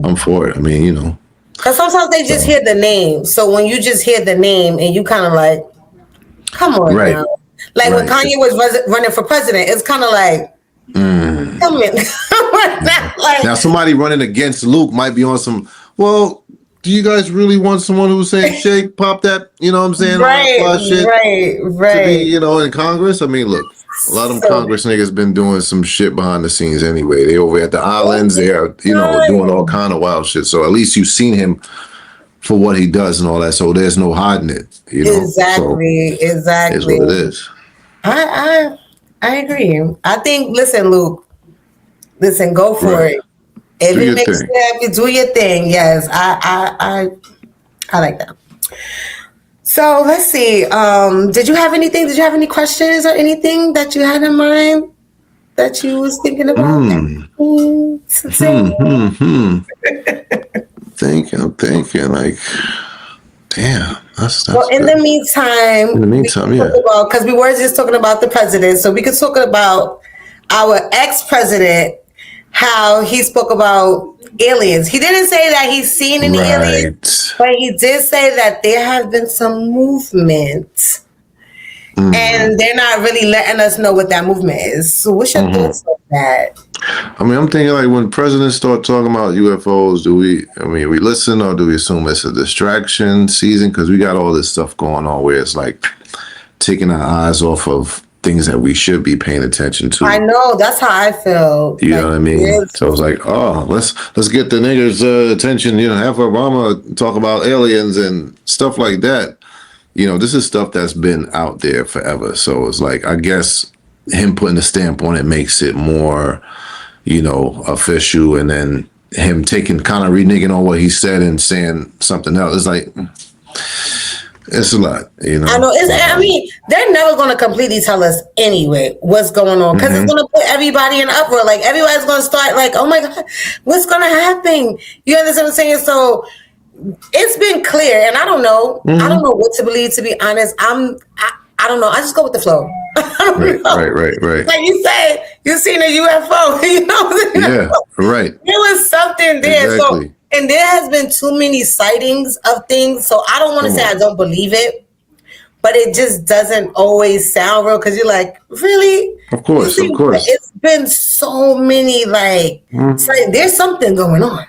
I'm for it. I mean, you know. Because sometimes they just hear the name. So when you just hear the name and you kind of like, come on now. Like when Kanye was running for president, it's kind of like, come in. Like, now somebody running against Luke might be on some, well, do you guys really want someone who's saying shake, pop that, you know what I'm saying? To be, you know, in Congress? I mean, look, a lot of them Congress niggas been doing some shit behind the scenes anyway. They over at the islands, they're, you know, doing all kind of wild shit. So at least you've seen him for what he does and all that. So there's no hiding it, you know? Exactly. It's what it is. I agree. I think, listen, Luke, go for it. If it makes you happy, do your thing. Yes, I like that. So let's see. Did you have anything? Did you have any questions or anything that you had in mind that you was thinking about? Thinking like, damn. That's well, in the meantime, yeah, because we were just talking about the president, so we could talk about our ex-president, how he spoke about aliens. He didn't say that he's seen any aliens, but he did say that there have been some movement, and they're not really letting us know what that movement is. So what's your thoughts on that? I mean, I'm thinking like when presidents start talking about UFOs, we listen, or do we assume it's a distraction season? Because we got all this stuff going on where it's like taking our eyes off of things that we should be paying attention to. I know, that's how I feel. You know what I mean? So it's like, oh, let's get the niggas' attention. You know, have Obama talk about aliens and stuff like that. You know, this is stuff that's been out there forever. So it's like, I guess him putting a stamp on it makes it more, you know, official, and then him taking kind of reneging on what he said and saying something else. It's like, It's a lot, you know. I know. I mean, they're never going to completely tell us anyway what's going on because it's going to put everybody in uproar. Like everybody's going to start like, oh my God, what's going to happen? You understand what I'm saying? So it's been clear, and I don't know. I don't know what to believe. To be honest, I don't know. I just go with the flow. Right. Like you said, you seen a UFO. You know? Yeah, right. There was something there. Exactly. So. And there has been too many sightings of things, so I don't want to say I don't believe it, but it just doesn't always sound real because you're like, really? Of course. It's been so many like there's something going on.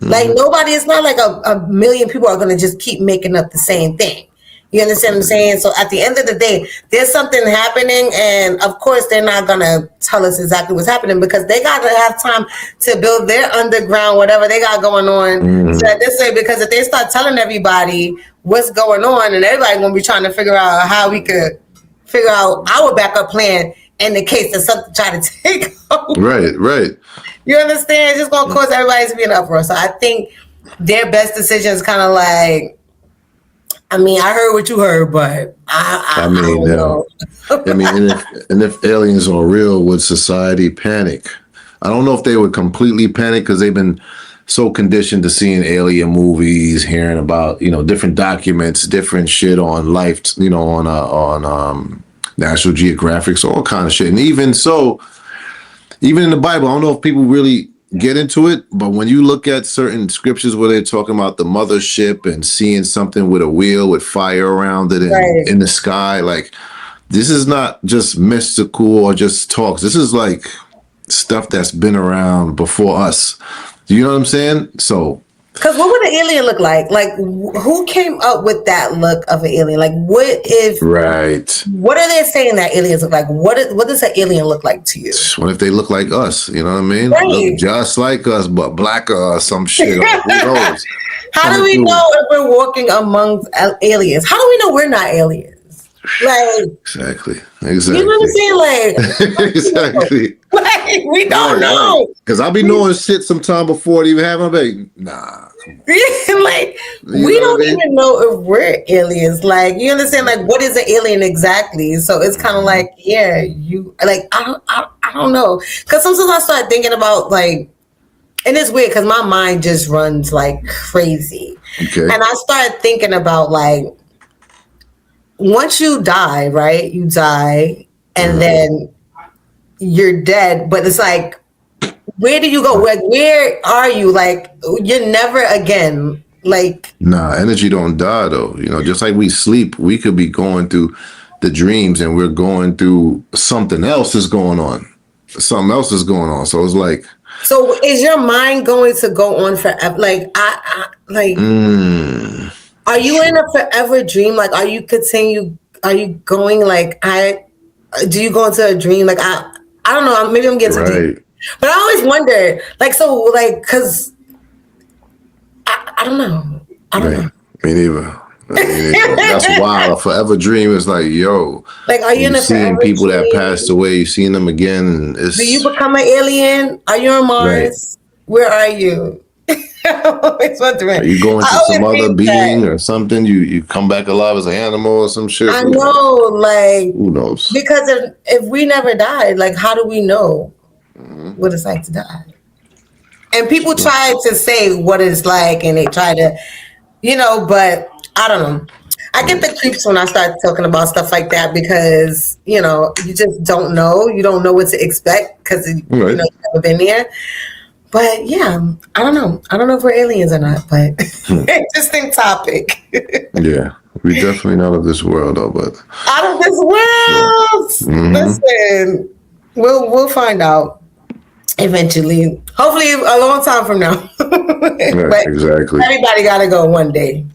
Like nobody. It's not like a million people are going to just keep making up the same thing. You understand what I'm saying? So at the end of the day, there's something happening, and of course they're not gonna tell us exactly what's happening because they gotta have time to build their underground, whatever they got going on. So at this way, because if they start telling everybody what's going on, and everybody's gonna be trying to figure out how we could figure out our backup plan in the case that something try to take over. Right. You understand? It's just gonna cause everybody to be in uproar. So I think their best decision is kind of like. I mean, I heard what you heard, but I don't know. I mean, and if aliens are real, would society panic? I don't know if they would completely panic because they've been so conditioned to seeing alien movies, hearing about, you know, different documents, different shit on life, you know, on National Geographic, so all kind of shit. And even so, even in the Bible, I don't know if people really get into it, but when you look at certain scriptures where they're talking about the mothership and seeing something with a wheel with fire around it and in the sky, like this is not just mystical or just talks. This is like stuff that's been around before us. Do you know what I'm saying? So, because what would an alien look like? Like, who came up with that look of an alien? Like, what if? Right. What are they saying that aliens look like? What does an alien look like to you? What if they look like us? You know what I mean? Right. Look just like us, but blacker or some shit. Who knows? How do we know if we're walking amongst aliens? How do we know we're not aliens? Like exactly. You know what I'm saying? Like exactly. Like we don't know. Because I'll be knowing shit sometime before it even happen. I'm like, nah. Like we don't even know if we're aliens. Like you understand? Like what is an alien exactly? So it's kind of like, yeah, you like I don't know. Because sometimes I start thinking about like, and it's weird because my mind just runs like crazy. Okay. And I start thinking about like. Once you die, right? You die and then you're dead. But it's like, where do you go? Like, where are you? Like, you're never again. Like, nah, energy don't die though. You know, just like we sleep, we could be going through the dreams and we're going through something else is going on. Something else is going on. So it's like. So is your mind going to go on forever? Like, Are you in a forever dream? Like, are you going like, do you go into a dream? Like, I don't know. Maybe I'm getting too deep. But I always wonder, like, so like, cause I don't know. I don't know. Me neither. That's wild. A forever dream is like, yo. Like, are you in a seeing people that passed away? You seen them again? And do you become an alien? Are you on Mars? Right. Where are you? Always wondering. Are you going to some other being or something? You come back alive as an animal or some shit? I know, like who knows? Because if we never died, like how do we know what it's like to die? And people try to say what it's like, and they try to, but I don't know. I get the creeps when I start talking about stuff like that because you just don't know. You don't know what to expect because you've never been there. But yeah, I don't know. I don't know if we're aliens or not, but interesting topic. Yeah, we're definitely not of this world, though. But out of this world. Listen, we'll find out eventually. Hopefully, a long time from now. But exactly. Everybody got to go one day,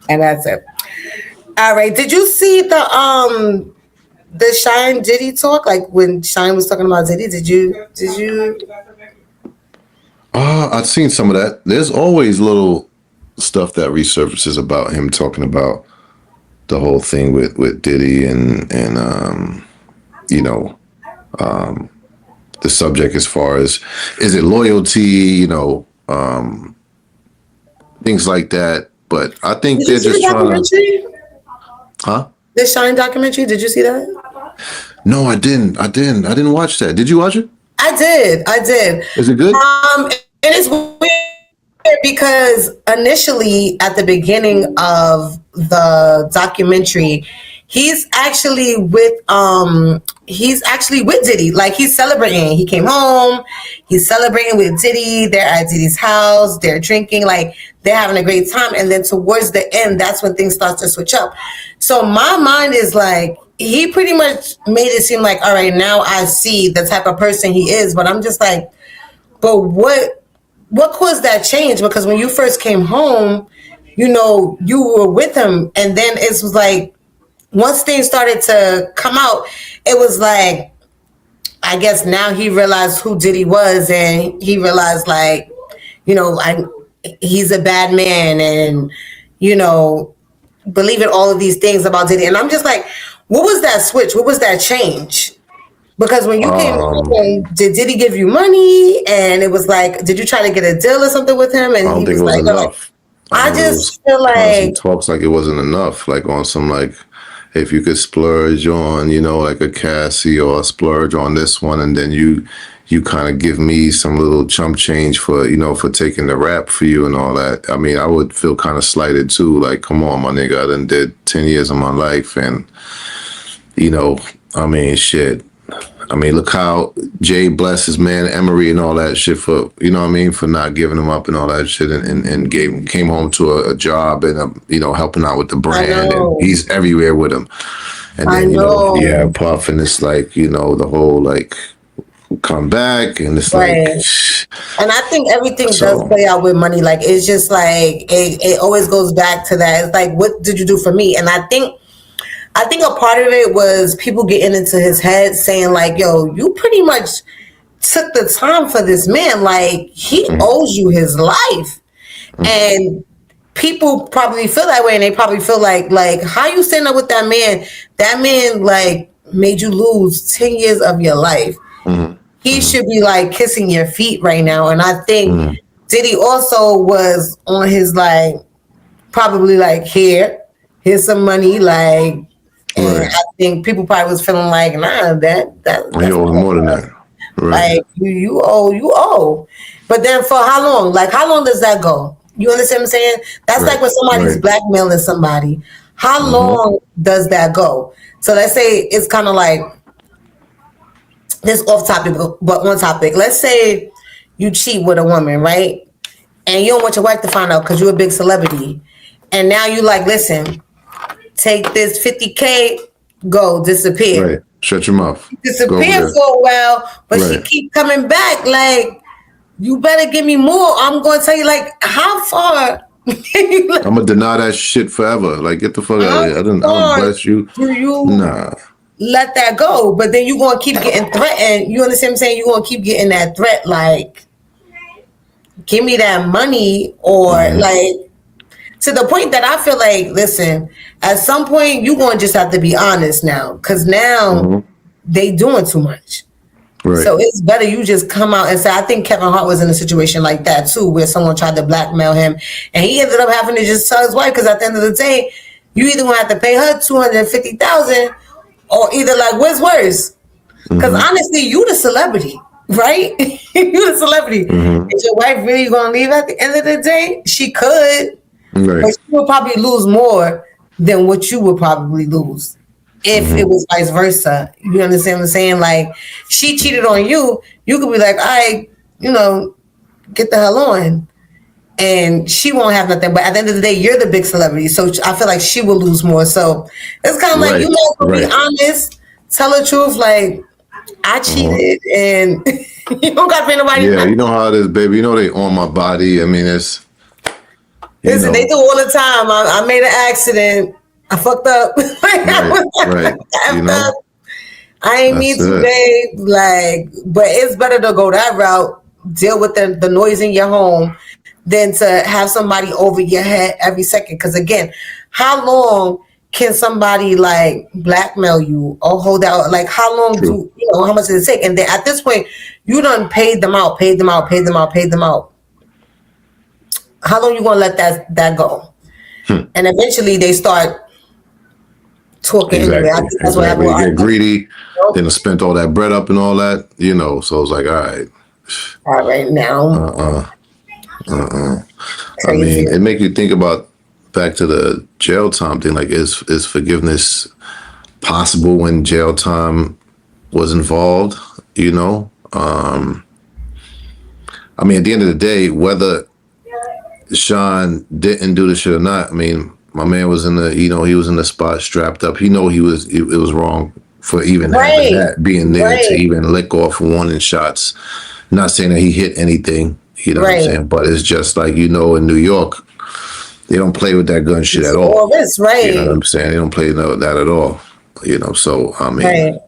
and that's it. All right. Did you see the Shyne Diddy talk? Like when Shyne was talking about Diddy, did you? I've seen some of that. There's always little stuff that resurfaces about him talking about the whole thing with Diddy and the subject as far as is it loyalty, things like that. But I think Did they're you see the just trying to. documentary? Huh? The Shyne documentary? Did you see that? No, I didn't. I didn't watch that. Did you watch it? I did. Is it good? And it's weird because initially at the beginning of the documentary, he's actually with Diddy. Like he's celebrating. He came home, he's celebrating with Diddy. They're at Diddy's house, they're drinking, like they're having a great time. And then towards the end, that's when things start to switch up. So my mind is like, he pretty much made it seem like, all right, now I see the type of person he is. But I'm just like, but what caused that change? Because when you first came home, you know, you were with him. And then it was like, once things started to come out, it was like, I guess now he realized who Diddy was. And he realized like, you know, he's a bad man. And, you know, believing all of these things about Diddy. And I'm just like, what was that switch? What was that change? Because when you came home, did Diddy give you money? And it was like, did you try to get a deal or something with him? And I don't he think it was like, enough. I just feel like talks like it wasn't enough. Like on some like, if you could splurge on, you know, like a Cassie or a splurge on this one, and then you kind of give me some little chump change for, you know, for taking the rap for you and all that. I mean, I would feel kind of slighted too. Like, come on, my nigga, I done did 10 years of my life. And, you know, I mean, shit. I mean, look how Jay blessed his man Emery and all that shit for, you know what I mean, for not giving him up and all that shit, and came home to a job and, you know, helping out with the brand. And he's everywhere with him. And then, you know, yeah, Puff, and it's like, you know, the whole like, come back, and it's like, and I think everything does play out with money. Like it's just like it always goes back to that. It's like, what did you do for me? And I think a part of it was people getting into his head saying like, yo, you pretty much took the time for this man, like he owes you his life. And people probably feel that way, and they probably feel like how you standing up with that man like made you lose 10 years of your life. He should be like kissing your feet right now. And I think Diddy also was on his like, probably like, here's some money. Like, and I think people probably was feeling like, nah, that's you owe more than that. Right. Like you owe. But then for how long? Like, how long does that go? You understand what I'm saying? That's like when somebody's blackmailing somebody. How long does that go? So let's say it's kind of like, this off topic, but on topic. Let's say you cheat with a woman, right? And you don't want your wife to find out because you're a big celebrity. And now you like, listen, take this 50K, go, disappear. Right. Shut your mouth. Disappear for a while, but she keep coming back. Like, you better give me more. I'm going to tell you, like, how far? I'm going to deny that shit forever. Like, get the fuck out of here. I don't bless you. Nah. Let that go, but then you're gonna keep getting threatened. You understand what I'm saying? You're gonna keep getting that threat, like, give me that money, or like, to the point that I feel like, listen, at some point you're gonna just have to be honest now, because now they doing too much. Right. So it's better you just come out and say, I think Kevin Hart was in a situation like that too, where someone tried to blackmail him, and he ended up having to just tell his wife, because at the end of the day, you either gonna have to pay her $250,000. Or either like, what's worse? Because honestly, you the celebrity, right? You the celebrity. Is your wife really going to leave at the end of the day? She could. Right. But she would probably lose more than what you would probably lose if it was vice versa. You understand what I'm saying? Like, she cheated on you. You could be like, all right, you know, get the hell on. And she won't have nothing. But at the end of the day, you're the big celebrity. So I feel like she will lose more. So it's kind of like, you know, be honest, tell the truth. Like, I cheated and you don't got to pay nobody. Yeah, you know how it is, baby. You know they on my body. I mean, it's... Listen, they do all the time. I made an accident. I fucked up. Right. You know? I ain't mean to, babe. Like, but it's better to go that route, deal with the noise in your home, than to have somebody over your head every second. Because again, how long can somebody like blackmail you or hold out? Like, how long do you know? How much does it take? And then at this point, you done paid them out. How long you gonna let that go? and eventually they start talking. Exactly. Anyway. I think that's what Exactly. happened. They get greedy, then spent all that bread up and all that, you know. So it's like, all right. All right now. I mean, it make you think about back to the jail time thing. Like, is forgiveness possible when jail time was involved? You know, I mean, at the end of the day, whether Shyne didn't do the shit or not, I mean, my man was in the, you know, he was in the spot strapped up. He know it was wrong for even having that, being there to even lick off warning shots. Not saying that he hit anything, you know what I'm saying? But it's just like, you know, in New York, they don't play with that gun shit at all. This, right. You know what I'm saying? They don't play that at all. You know, so I mean,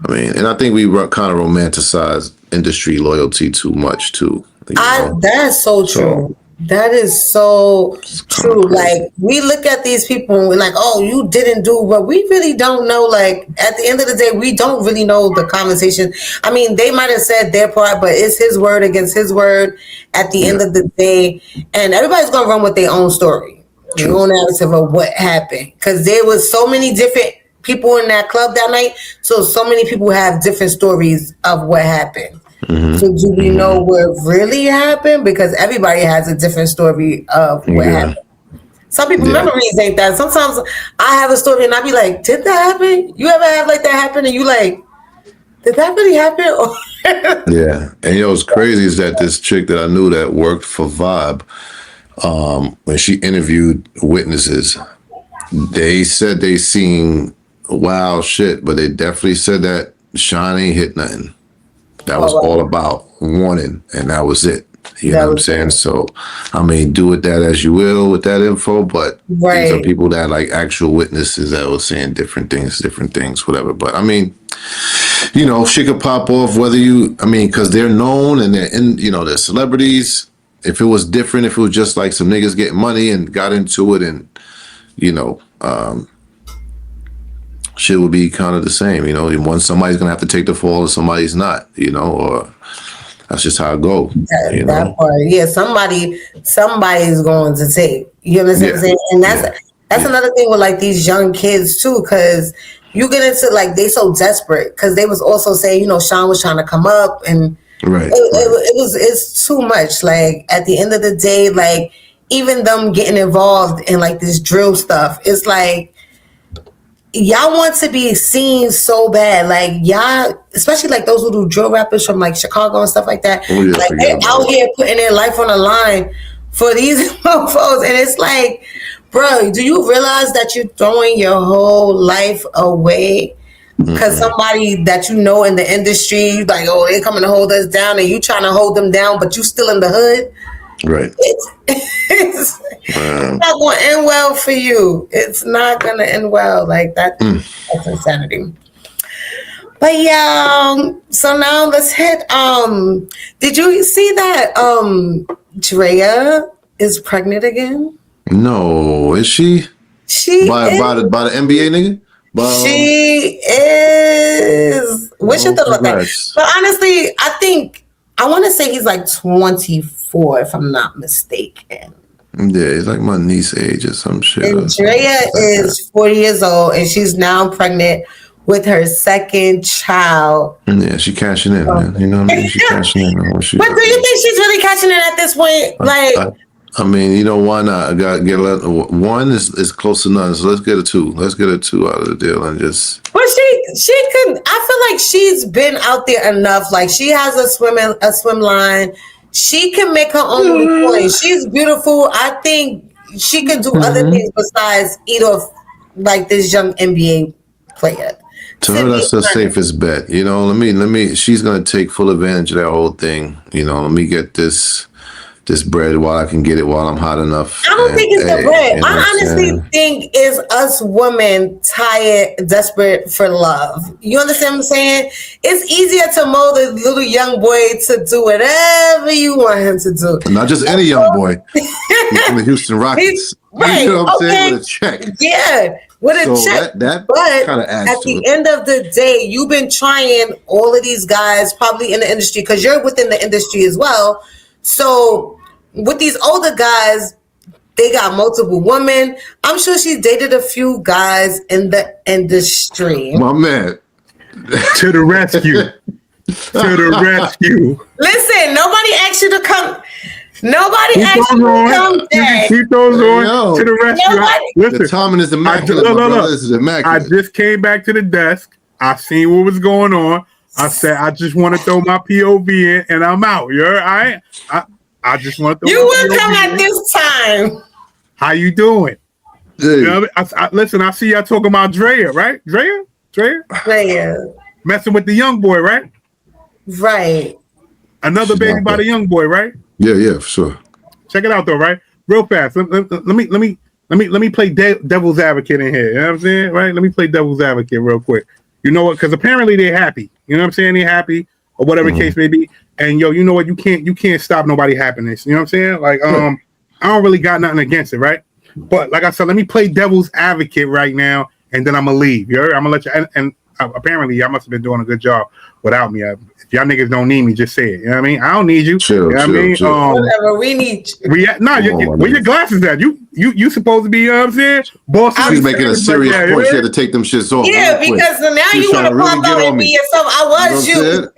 and I think we kind of romanticize industry loyalty too much too. That's so true. That is so true. Like, we look at these people and we're like, oh, you didn't do, but we really don't know. Like, at the end of the day, we don't really know the conversation. I mean, they might have said their part, but it's his word against his word at the end of the day. And everybody's going to run with their own story, their own narrative of what happened. Because there was so many different people in that club that night. So many people have different stories of what happened. So do we know what really happened? Because everybody has a different story of what happened. Some people memories ain't that. Sometimes I have a story and I be like, did that happen? You ever have like that happen and you like, did that really happen? Yeah. And you know what's crazy is that this chick that I knew that worked for Vibe, when she interviewed witnesses, they said they seen wild shit, but they definitely said that Shyne ain't hit nothing. That was all about warning, and that was it. You know what I'm saying? So, I mean, do with that as you will with that info, but these are people that like actual witnesses that were saying different things, whatever. But I mean, you know, shit could pop off because they're known and they're in, you know, they're celebrities. If it was different, if it was just like some niggas getting money and got into it and, you know, shit would be kind of the same, you know. Somebody's gonna have to take the fall, and somebody's not, you know, or that's just how it goes. That part, somebody's going to take. You understand what I'm saying? And that's another thing with like these young kids too, because you get into like they so desperate because they was also saying, you know, Shyne was trying to come up and it's too much. Like at the end of the day, like even them getting involved in like this drill stuff, it's like. Y'all want to be seen so bad, like y'all, especially like those who do drill rappers from like Chicago and stuff like that. Like they're out here putting their life on the line for these UFOs, and it's like, bro, do you realize that you're throwing your whole life away because somebody that you know in the industry, like, oh, they're coming to hold us down, and you trying to hold them down, but you still in the hood. Right. It's not going to end well for you. It's not going to end well. Like that's insanity. But yeah, so now let's hit did you see that Drea is pregnant again? No, is she? She by the NBA nigga? She is. What should the look like? But honestly, I want to say he's like 24, if I'm not mistaken. Yeah, he's like my niece age or some shit. And Drea is 40 years old, and she's now pregnant with her second child. Yeah, she cashing in, man. You know what I mean? She cashing in. But do you think she's really cashing in at this point? Like, I mean, you know, why not? I got get one is close to none, so let's get a two. Let's get a two out of the deal and just. But she could. I feel like she's been out there enough. Like she has a swim line. She can make her own point. She's beautiful. I think she can do other things besides eat off like this young NBA player. To her, that's the safest bet. You know, let me. She's gonna take full advantage of that whole thing. You know, let me get this bread while I can get it while I'm hot enough. I don't think it's the bread. I honestly think it's us women tired, desperate for love. You understand what I'm saying? It's easier to mold a little young boy to do whatever you want him to do. Not just any young boy. He's from the Houston Rockets. Right. You know what I'm saying? With a check. Yeah. With a check. That but kind of adds at to the it. end of the day, you've been trying all of these guys probably in the industry because you're within the industry as well. So with these older guys, They got multiple women. I'm sure she's dated a few guys in the industry. My man. To the rescue. To the rescue. Listen, nobody asked you to come. Nobody asked you to come there. He throws on to the rescue. Listen, the timing is immaculate. This is immaculate. I just came back to the desk. I seen what was going on. I said, I just want to throw my POV in, and I'm out. I just want to throw you will come at this time. How you doing? Hey. You know, listen, I see y'all talking about Drea, right? Drea? Messing with the young boy, right? Right. Another baby by the young boy, right? Yeah, for sure. Check it out though, right? Real fast. Let me play devil's advocate in here. You know what I'm saying? Right? Let me play devil's advocate real quick. You know what? Because apparently they're happy. You know what I'm saying? They're happy or whatever the case may be. And yo, you know what? You can't stop nobody happiness. You know what I'm saying? Like, I don't really got nothing against it, right? But like I said, let me play devil's advocate right now, and then I'm gonna leave. I'm gonna let you. And apparently, y'all must have been doing a good job without me. If y'all niggas don't need me, just say it. You know what I mean? I don't need you. Chill, you know what I mean? Whatever, we need you. Where your glasses at? You supposed to be, you know what I'm saying? Boss. She's making a serious point. She had to take them shits off. Yeah, because now you want to pop out and be yourself. I was you.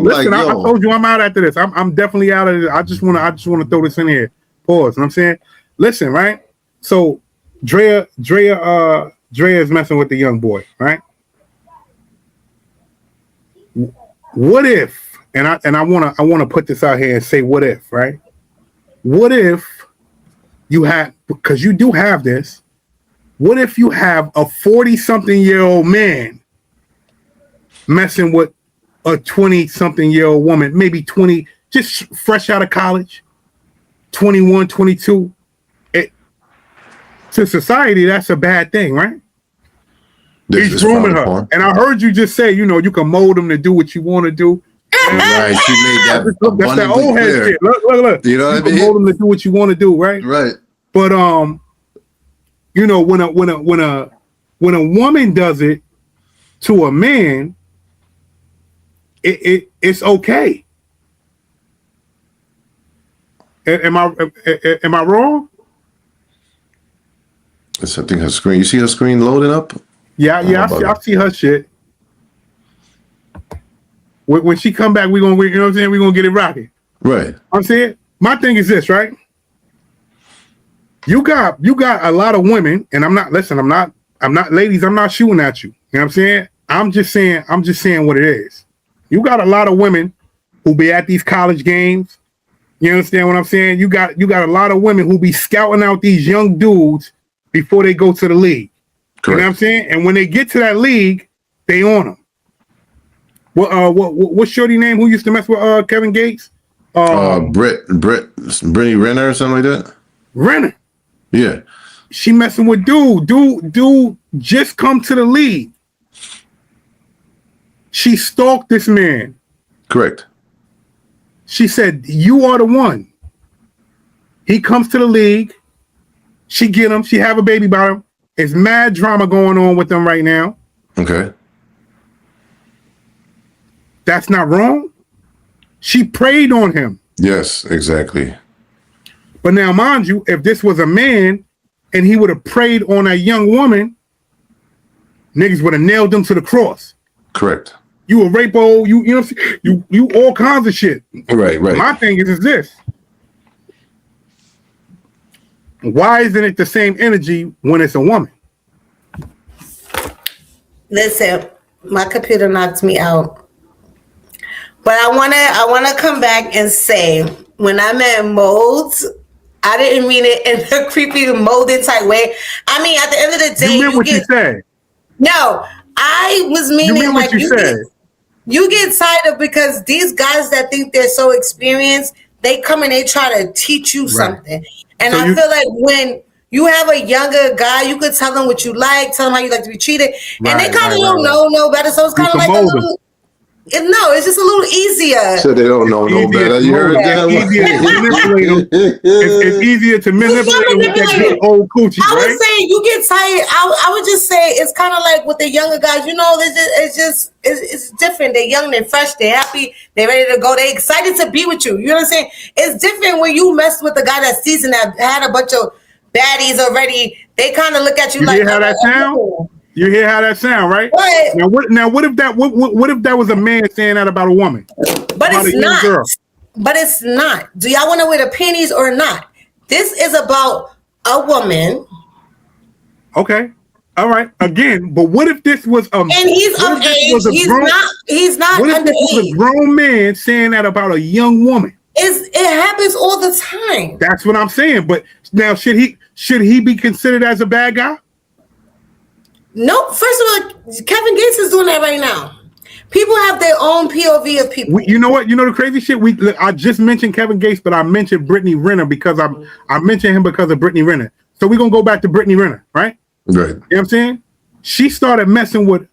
Listen, I told you I'm out after this. I'm definitely out of it. I just want to throw this in here. Pause. You know what I'm saying? Listen, right? So Drea is messing with the young boy, right? What if, and I wanna put this out here and say what if, right? What if you had, because you do have this, what if you have a 40-something-year-old man messing with a 20-something-year-old woman, maybe 20, just fresh out of college, 21, 22? To society, that's a bad thing, right? He's grooming her. And I heard you just say, you can mold them to do what you want to do. Right, she made that that's that old head shit. Look. You know what I mean? Mold them to do what you want to do, right? Right. But when a woman does it to a man, it's okay. Am I wrong? I think her screen. You see her screen loading up? Yeah. I see her shit. When she come back, you know what I'm saying? We're gonna get it rocking. Right. I'm saying my thing is this, right? You got a lot of women, and I'm not ladies, I'm not shooting at you. You know what I'm saying? I'm just saying what it is. You got a lot of women who be at these college games. You understand what I'm saying? You got a lot of women who be scouting out these young dudes before they go to the league. Correct. You know what I'm saying? And when they get to that league, they on them. What's shorty name who used to mess with Kevin Gates? Brittany Renner or something like that? Renner. Yeah. She messing with dude just come to the league. She stalked this man. Correct. She said, "You are the one." He comes to the league. She get him. She have a baby by him. It's mad drama going on with them right now. Okay. That's not wrong. She preyed on him. Yes, exactly. But now, mind you, if this was a man and he would have preyed on a young woman, niggas would have nailed him to the cross. Correct. You a rapo, you all kinds of shit. Right. My thing is this. Why isn't it the same energy when it's a woman? Listen, my computer knocked me out. But I wanna come back and say, when I meant molds, I didn't mean it in a creepy molded type way. I mean, at the end of the day, you meant what you said. No, I was meaning like you get tired of, because these guys that think they're so experienced, they come and they try to teach you something. And so I feel like when you have a younger guy, you could tell them what you like, tell them how you like to be treated, and they kind of don't know no better. So it's kind of like a little. No, it's just a little easier. So they don't know no better. You heard that? It's easier to manipulate them with that good old coochie, I right? was saying you get tired. I would just say it's kind of like with the younger guys. You know, it's different. They're young, they're fresh, they're happy, they're ready to go. They're excited to be with you. You know what I'm saying? It's different when you mess with a guy that's seasoned, that had a bunch of baddies already. They kind of look at you like, hear how that sound? You hear how that sound, right? But, what if that was a man saying that about a woman? But it's not. Girl? But it's not. Do y'all want to wear the panties or not? This is about a woman. Okay. All right. Again, but what if this was and he's of age? He's not what if underage. This was a grown man saying that about a young woman? It happens all the time. That's what I'm saying. But now, should he be considered as a bad guy? No, first of all, Kevin Gates is doing that right now. People have their own POV of people. You know what? You know the crazy shit? I just mentioned Kevin Gates, but I mentioned Brittany Renner because I mentioned him because of Brittany Renner. So we're going to go back to Brittany Renner, right? Right. You know what I'm saying? She started messing with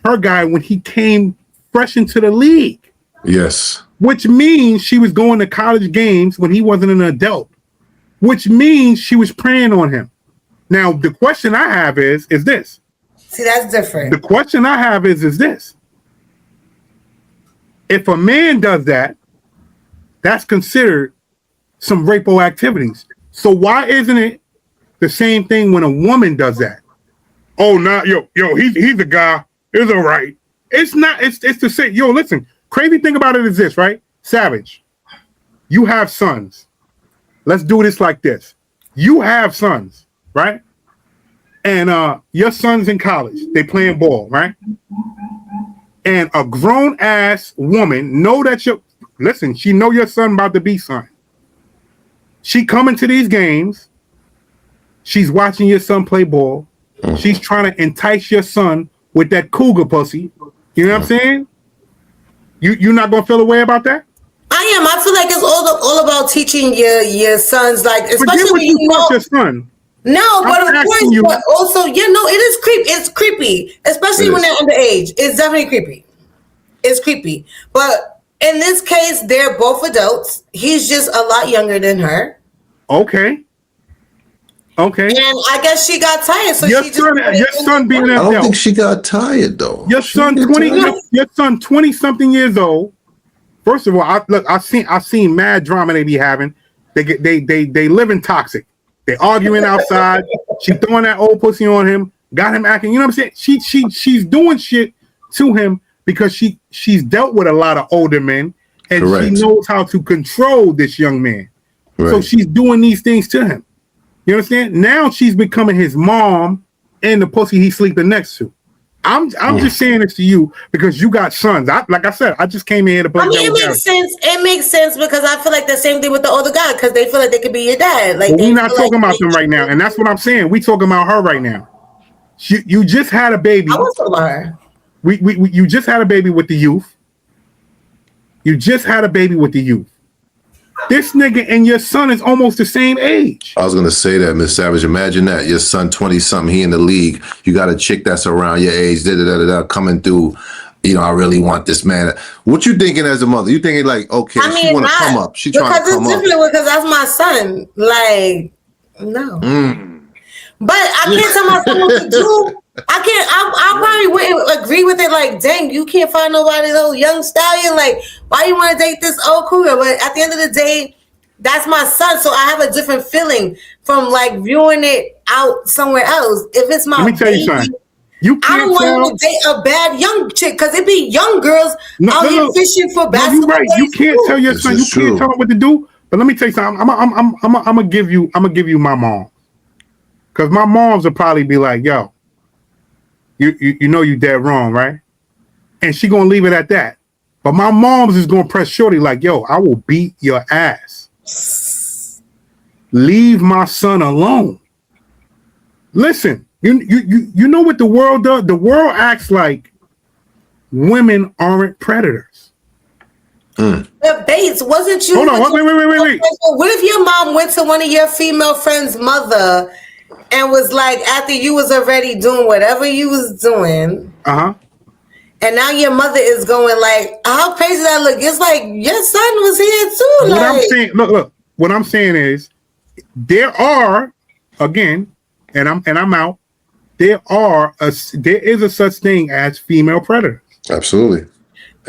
her guy when he came fresh into the league. Yes. Which means she was going to college games when he wasn't an adult. Which means she was preying on him. Now, the question I have is this. See, that's different. The question I have is this. If a man does that, that's considered some rape-o activities. So why isn't it the same thing when a woman does that? Oh, no, he's a guy. It's all right. It's not. It's the same. Yo, listen. Crazy thing about it is this, right? Savage, you have sons. Let's do this like this. You have sons, right? And your son's in college. They playing ball, right? And a grown ass woman know that she know your son about to be son. She coming to these games. She's watching your son play ball. She's trying to entice your son with that cougar pussy. You know what I'm saying? You not gonna feel a way about that? I am. I feel like it's all about teaching your sons, like, especially when you know your son. No, but of course, but also, it is creepy. It's creepy, especially when they're underage. It's definitely creepy. It's creepy. But in this case, they're both adults. He's just a lot younger than her. Okay. And I guess she got tired. So your son being an adult. I don't think she got tired though. Your son 20 something years old. First of all, I seen mad drama they be having. They living toxic. They arguing outside. She throwing that old pussy on him. Got him acting. You know what I'm saying? She's doing shit to him because she's dealt with a lot of older men and Correct. She knows how to control this young man. Right. So she's doing these things to him. You understand? Now she's becoming his mom and the pussy he's sleeping next to. I'm just saying this to you because you got sons. Like I said, I just came in here to play. I mean, it makes sense. It makes sense because I feel like the same thing with the older guy because they feel like they could be your dad. Like we're not talking about them right now, and that's what I'm saying. We talking about her right now. You just had a baby. I was talking about her. You just had a baby with the youth. You just had a baby with the youth. This nigga and your son is almost the same age. I was gonna say that, Miss Savage. Imagine that your son 20-something, he in the league. You got a chick that's around your age, coming through. You know, I really want this man. What you thinking as a mother? You thinking like, okay, she want to come up. She trying to come up. Because it's different because that's my son. Like, no. But I can't tell my son what to do. I probably wouldn't agree with it. Like, dang, you can't find nobody old young stallion. Like, why you want to date this old cougar? But at the end of the day, that's my son. So I have a different feeling from like viewing it out somewhere else. If it's my Let me tell you something. I don't want him to date a bad young chick because it be young girls out here fishing for basketball. You're right. You can't tell your son. You can't tell him what to do. But let me tell you something. I'm gonna give you my mom. Because my moms will probably be like, yo, you know you dead wrong, right? And she gonna leave it at that. But my mom's is gonna press shorty like, yo, I will beat your ass. Leave my son alone. Listen, you know what the world does? The world acts like women aren't predators. But Bates, wasn't you? Hold on, wait. What if your mom went to one of your female friends' mother and was like, after you was already doing whatever you was doing, And now your mother is going like, how crazy that look? It's like your son was here too. What I'm saying, look. What I'm saying is, there are, again, and I'm out. There is a such thing as female predators. Absolutely.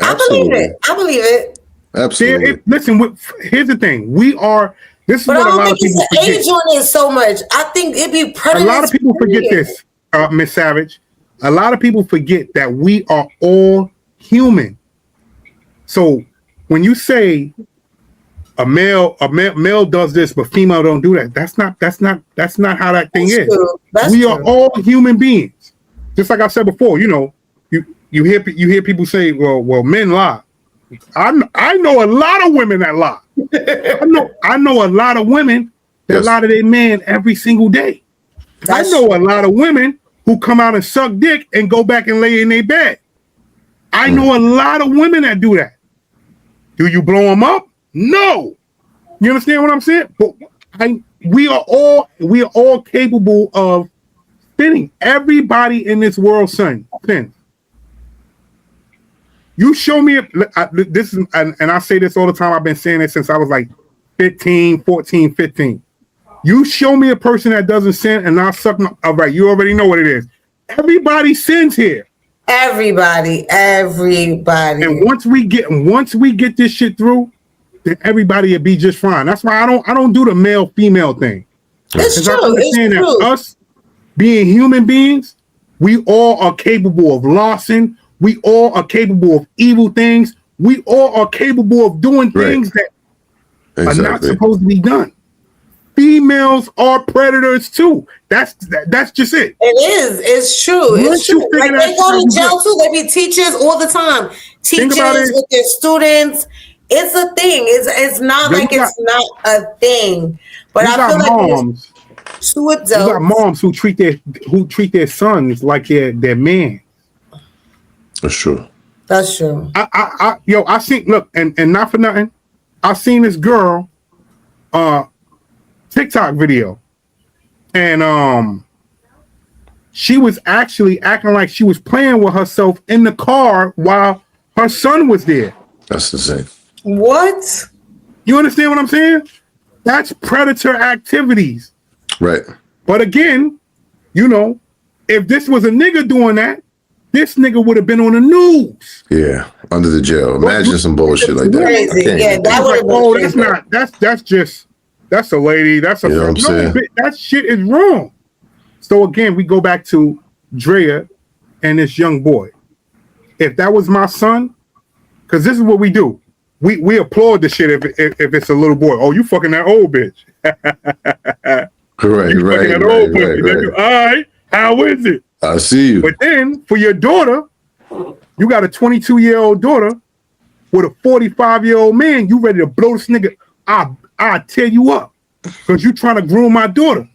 I believe it. Absolutely. Listen, here's the thing. This is but what I a don't lot think of people it's forget. age on it so much. I think it'd be predators. A lot of people forget this, Miss Savage. A lot of people forget that we are all human. So when you say a male does this, but female don't do that, that's not how that thing is. We are all human beings. Just like I said before, you hear people say, well, men lie. I know a lot of women that lie. I know a lot of women that lie to their man every single day. I know a lot of women who come out and suck dick and go back and lay in their bed. I know a lot of women that do that. Do you blow them up? No. You understand what I'm saying? But we are all capable of spinning. Everybody in this world, son, spins. You show me this is, and I say this all the time. I've been saying it since I was like 14, 15. You show me a person that doesn't sin, and I'll suck. All right, you already know what it is. Everybody sins here. Everybody. And once we get this shit through, then everybody will be just fine. That's why I don't do the male female thing. It's true. I understand that us being human beings, we all are capable of larceny. We all are capable of evil things. We all are capable of doing things that are not supposed to be done. Females are predators too. That's just it. It is. It's true. It's true. Like they go to jail too. They be teachers all the time. Teachers with their students. It's a thing. It's not like it's not a thing. But I feel like moms, two adults. You got moms who treat their sons like they're man. That's true. That's true. I seen, look, and not for nothing, I seen this girl TikTok video, and she was actually acting like she was playing with herself in the car while her son was there. That's insane. What? You understand what I'm saying? That's predator activities. Right. But again, if this was a nigga doing that, this nigga would have been on the news. Yeah, under the jail. Imagine some bullshit like that. Crazy. Yeah, that would have been. That's a lady. That's a that shit is wrong. So again, we go back to Drea and this young boy. If that was my son, because this is what we do. We applaud the shit if it's a little boy. Oh, you fucking that old bitch. Right. All right, how is it? I see you. But then for your daughter, you got a 22-year-old daughter with a 45-year-old man. You ready to blow this nigga? I'll tear you up because you trying to groom my daughter.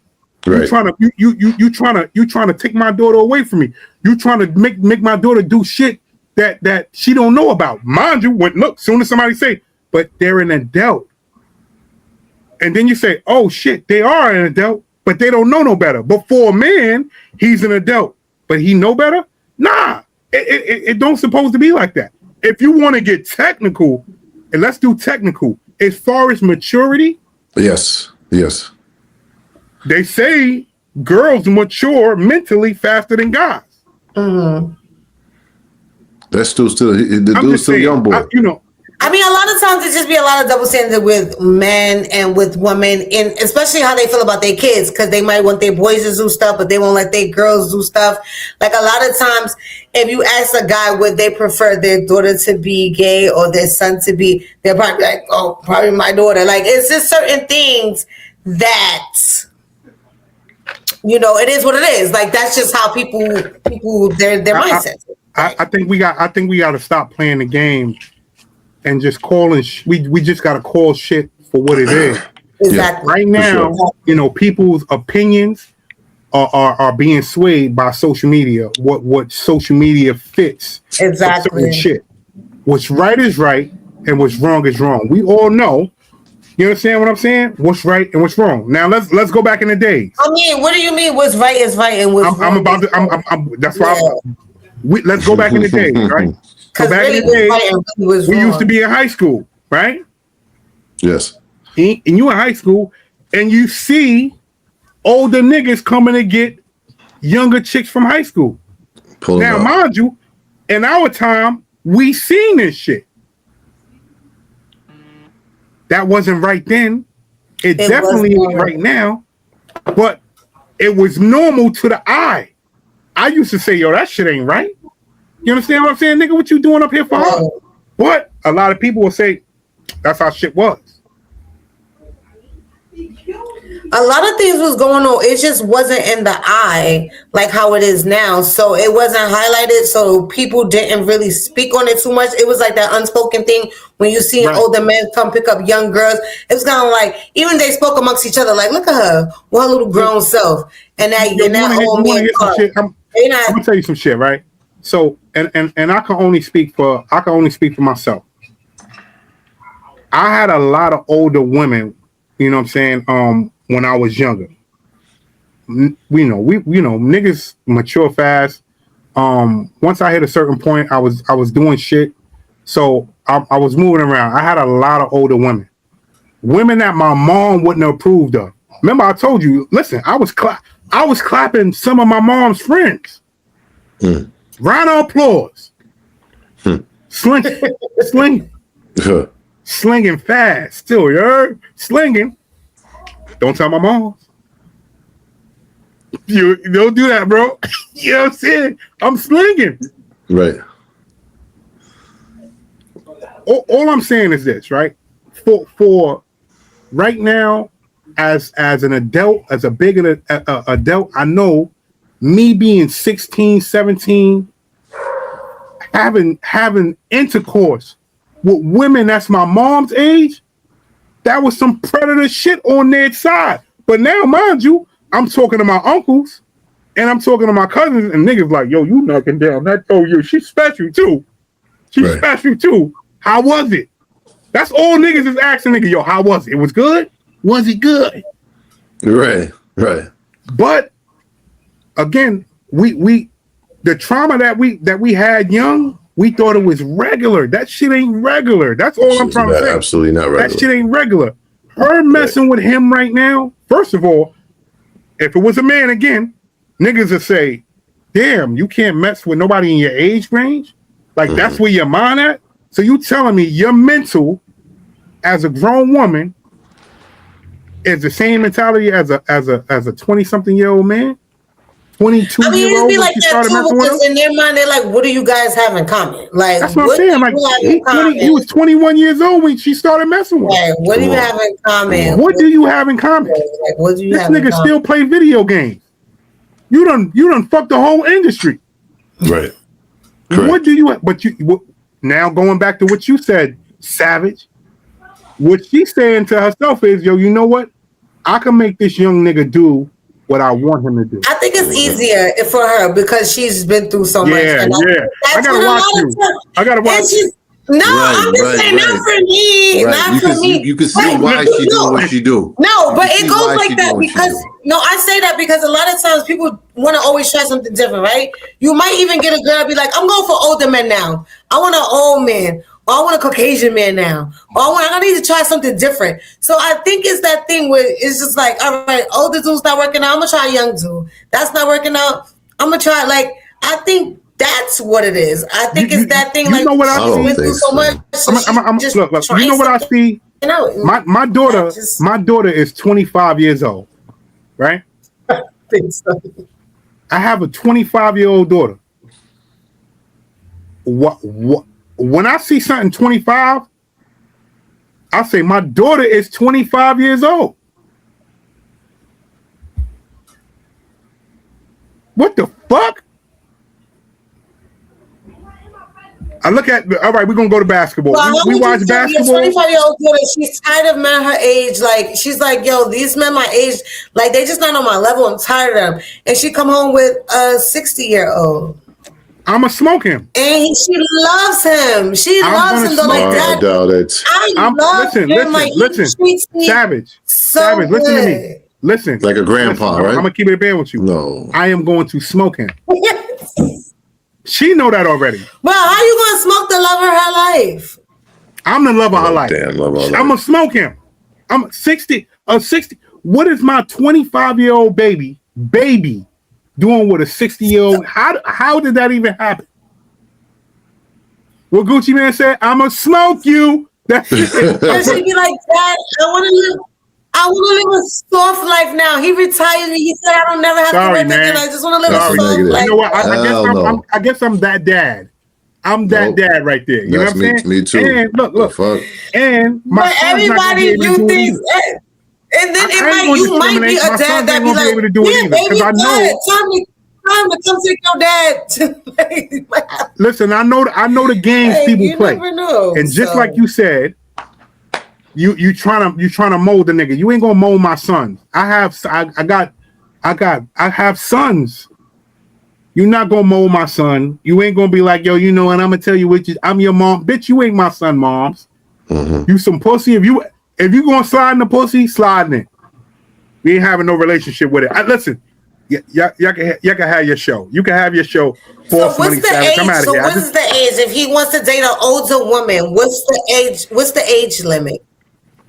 Right. You trying to take my daughter away from me. You trying to make my daughter do shit that she don't know about. Mind you, look, soon as somebody say, but they're an adult. And then you say, oh shit, they are an adult, but they don't know no better. But for a man, he's an adult, but he know better? Nah, it don't supposed to be like that. If you want to get technical, and let's do technical, as far as maturity. Yes. They say girls mature mentally faster than guys. Mm-hmm. That's the dude's still a young boy. I mean, a lot of times it just be a lot of double standard with men and with women, and especially how they feel about their kids, because they might want their boys to do stuff, but they won't let their girls do stuff. Like a lot of times, if you ask a guy would they prefer their daughter to be gay or their son to be, they're probably like, oh, probably my daughter. Like it's just certain things that, it is what it is. Like that's just how people their mindset. I think we got to stop playing the game and just calling. We just got to call shit for what it is. Exactly. Right now, people's opinions are being swayed by social media. What social media fits. Exactly. Shit. What's right is right, and what's wrong is wrong. We all know. You understand what I'm saying? What's right and what's wrong. Now let's go back in the days. I mean, what do you mean? What's right is right and what's wrong? That's why. let's go back in the day, right? So back in the day, we used to be in high school, right? Yes. And you in high school, and you see older niggas coming to get younger chicks from high school. Now, mind you, in our time, we seen this shit. That wasn't right then. It definitely ain't right now. But it was normal to the eye. I used to say, yo, that shit ain't right. You understand what I'm saying? Nigga, what you doing up here for? But a lot of people will say, that's how shit was. A lot of things was going on. It just wasn't in the eye like how it is now. So it wasn't highlighted. So people didn't really speak on it too much. It was like that unspoken thing when you see older men come pick up young girls. It was kind of like, even they spoke amongst each other, like, look at her, one little grown self. And that, old man. I'm gonna tell you some shit, right? So and I can only speak for myself. I had a lot of older women, you know what I'm saying, when I was younger. Niggas mature fast. Once I hit a certain point, I was doing shit. So I was moving around. I had a lot of older women. Women that my mom wouldn't have approved of. Remember, I told you, listen, I was clapping some of my mom's friends. Round of applause. Slinging. Slinging fast. Still, you heard? Slinging. Don't tell my mom. You don't do that, bro. You know what I'm saying? I'm slinging. Right. All I'm saying is this, right? For right now, as an adult, as a big adult, I know me being 16, 17, having intercourse with women that's my mom's age, that was some predator shit on their side. But now, mind you, I'm talking to my uncles and I'm talking to my cousins, and niggas like, yo, you knocking down that. Oh, yo, she's special too. She's special too. How was it? That's all niggas is asking nigga, yo, how was it? It was good? Was it good? Right. But again, we the trauma that we had young, we thought it was regular. That shit ain't regular. That's all I'm trying to say. Absolutely not regular. That shit ain't regular. Her messing with him right now, first of all, if it was a man again, niggas would say, damn, you can't mess with nobody in your age range? Like, that's where your mind at? So you telling me your mental as a grown woman is the same mentality as a 20-something-year-old man? 22 I mean, year old. It'd be like that too, because in their mind, they're like, what do you guys have in common? Like, that's what I'm saying. Like, he was 21 years old when she started messing with him. What do you have in common? What do you have in common? Like, what do you have in common? This nigga still play video games. You done fucked the whole industry. Right. Correct. What do you, now going back to what you said, Savage, what she's saying to herself is, yo, you know what? I can make this young nigga do what I want him to do. I think it's easier for her because she's been through so much. And I gotta watch you. I gotta watch you. No, I'm just saying, not for me. Not for me. You can see why she do what she do. No, but it goes like that because, I say that because a lot of times people want to always try something different, right? You might even get a girl be like, I'm going for older men now. I want an old man. Or I want a Caucasian man now. Or I need to try something different. So I think it's that thing where it's just like, all right, older dude's not working out. I'm going to try a young dude. That's not working out. I'm going to try, I think that's what it is. I think it's that thing. You know what I see? So much. Look, you know what I see? My daughter is 25 years old, right? I think so. I have a 25-year-old daughter. What? When I see something 25, I say my daughter is 25 years old. What the fuck? I look at, all right, we're going to go to basketball. Well, we watch basketball. 25-year-old daughter, she's tired of men her age. Like, she's like, yo, these men my age, like, they just not on my level. I'm tired of them. And she come home with a 60-year-old. I'ma smoke him. And she loves him. She loves him though, like that. Listen. Savage, listen to me. Listen. Like a grandpa, right? I'm gonna keep it a band with you. No. I am going to smoke him. Yes. She know that already. Well, how you gonna smoke the love of her life? I'm the love of her life. Damn, love her life. I'm gonna smoke him. I'm 60. What is my 25-year-old baby doing with a 60-year-old? How did that even happen? What Gucci Man said, I'm gonna smoke you. That's it. And she'd be like, Dad, I wanna live a soft life now. He retired me. He said I don't never have to work again. I just wanna live a soft life. You know what? I guess I'm that dad. I'm that dad right there. You know what I'm saying? Me too. And look. And but everybody you think, and then you might be a dad that be like, yeah, baby, time to come take your dad. Listen, I know the games people play, never know. And just like you said, you trying to mold the nigga. You ain't gonna mold my son. I have sons. You're not gonna mold my son. You ain't gonna be like, yo, you know, and I'm gonna tell you I'm your mom, bitch. You ain't my son, moms. Mm-hmm. You some pussy. If you gonna slide in the pussy, slide in it. We ain't having no relationship with it. Listen. Y'all can have your show. You can have your show. So what's the age? So what's the age? If he wants to date an older woman, what's the age? What's the age limit?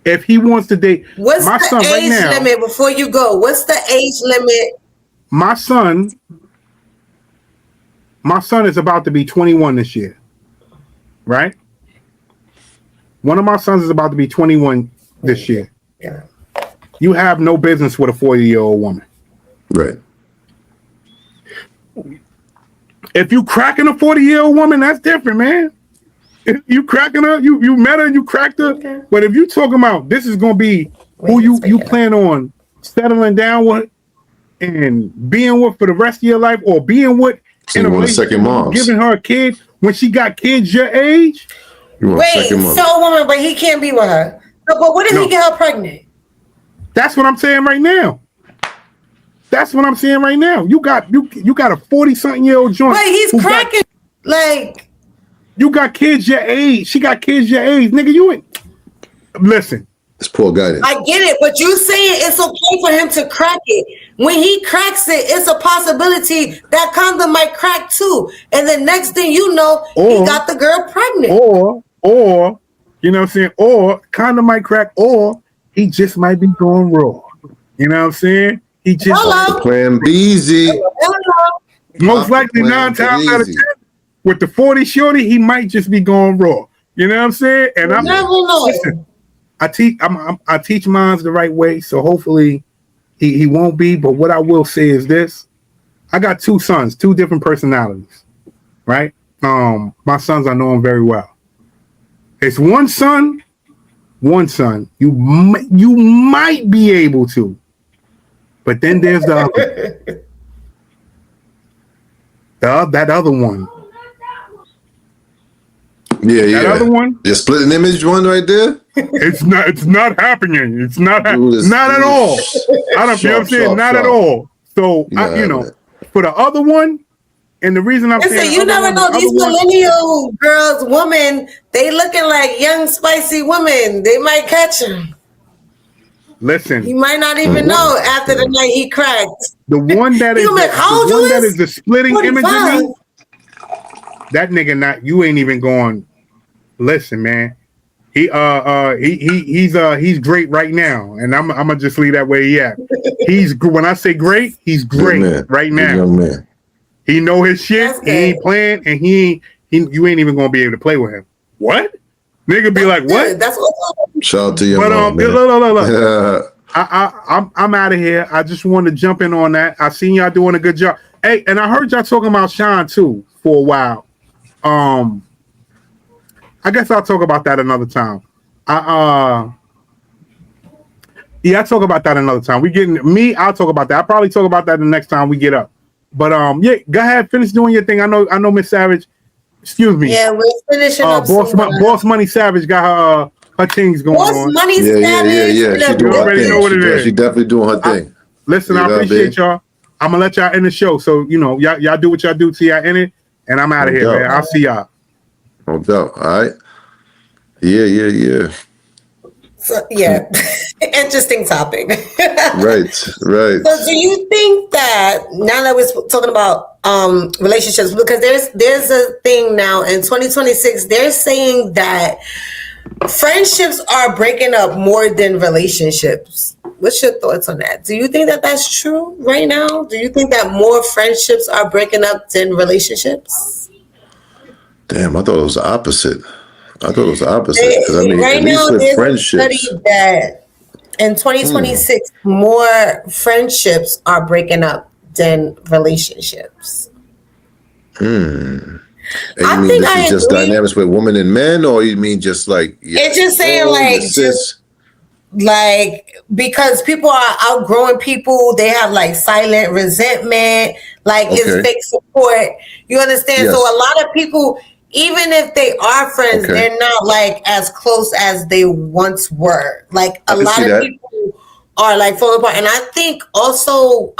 If he wants to date, what's my son right now? Age limit before you go? What's the age limit? My son is about to be 21 this year, right? One of my sons is about to be 21 this year. Yeah. You have no business with a 40-year-old woman. Right. If you cracking a 40-year-old woman, that's different, man. If you cracking her, you met her and you cracked her. Okay. But if you talking about this is gonna be who you plan on settling down with and being with for the rest of your life, or being with in a relationship, giving her a kid when she got kids your age. Wait, so a woman, but he can't be with her. But what if he get her pregnant? That's what I'm saying right now. You got a 40-something-year-old joint. But he's cracking. You got kids your age. She got kids your age. Nigga, you ain't. Listen. This poor guy. I get it, but you saying it's okay for him to crack it. When he cracks it, it's a possibility that condom might crack too. And the next thing you know, he got the girl pregnant. Or, you know what I'm saying? Or condom might crack, or he just might be going raw. You know what I'm saying? He just playing busy. Most likely 9 times out of 10 with the 40 shorty, he might just be going raw. You know what I'm saying? And listen, I teach minds the right way, so hopefully he won't be. But what I will say is this: I got 2 sons, 2 different personalities. Right? My sons, I know them very well. It's one son. You might be able to. But then there's the other. That other one. Yeah. That other one. The split an image one right there. It's not happening. It's not at all. I don't. You know what I'm saying? Not at all. So for the other one, and the reason I'm saying, you never know these millennial girls, women, they looking like young, spicy women. They might catch him. Listen, he might not even know after the night he cracked. The one that is the splitting 45. Image of me. That nigga you ain't even going. Listen, man. He's great right now, and I'm gonna just leave that way he at. When I say great, he's great right now. Man. He know his shit. He ain't playing, and you ain't even gonna be able to play with him. What? Nigga be like, what? That's what. Shout out to you. But look. I'm out of here. I just wanted to jump in on that. I seen y'all doing a good job. Hey, and I heard y'all talking about Shyne too for a while. I guess I'll talk about that another time. I'll talk about that another time. I'll talk about that. I'll probably talk about that the next time we get up. But go ahead, finish doing your thing. I know Miss Savage. Excuse me. Yeah, we're finishing up. Boss Money Savage got her things going on. Boss Money Savage. Yeah. She already know what it is. She definitely doing her thing. Listen, I appreciate y'all. I'm gonna let y'all end the show. So y'all do what y'all do till y'all end it, and I'm out of here, man. I'll see y'all. No doubt. All right. Yeah. So, interesting topic. Right. So do you think that now that we're talking about relationships, because there's a thing now in 2026. They're saying that friendships are breaking up more than relationships. What's your thoughts on that? Do you think that that's true right now? Do you think that more friendships are breaking up than relationships? Damn, I thought it was the opposite. Because I mean, Right at now, least with there's a friendships. study that in 2026, more friendships are breaking up than relationships. And you I mean think this I is just agree. dynamics with women and men, or you mean just like It's just saying like just like because people are outgrowing people, they have like silent resentment, like it's Okay. fake support. You understand? So Yes. a lot of people, even if they are friends, Okay. they're not like as close as they once were. Like I a can lot see of that. people are like falling apart. And I think also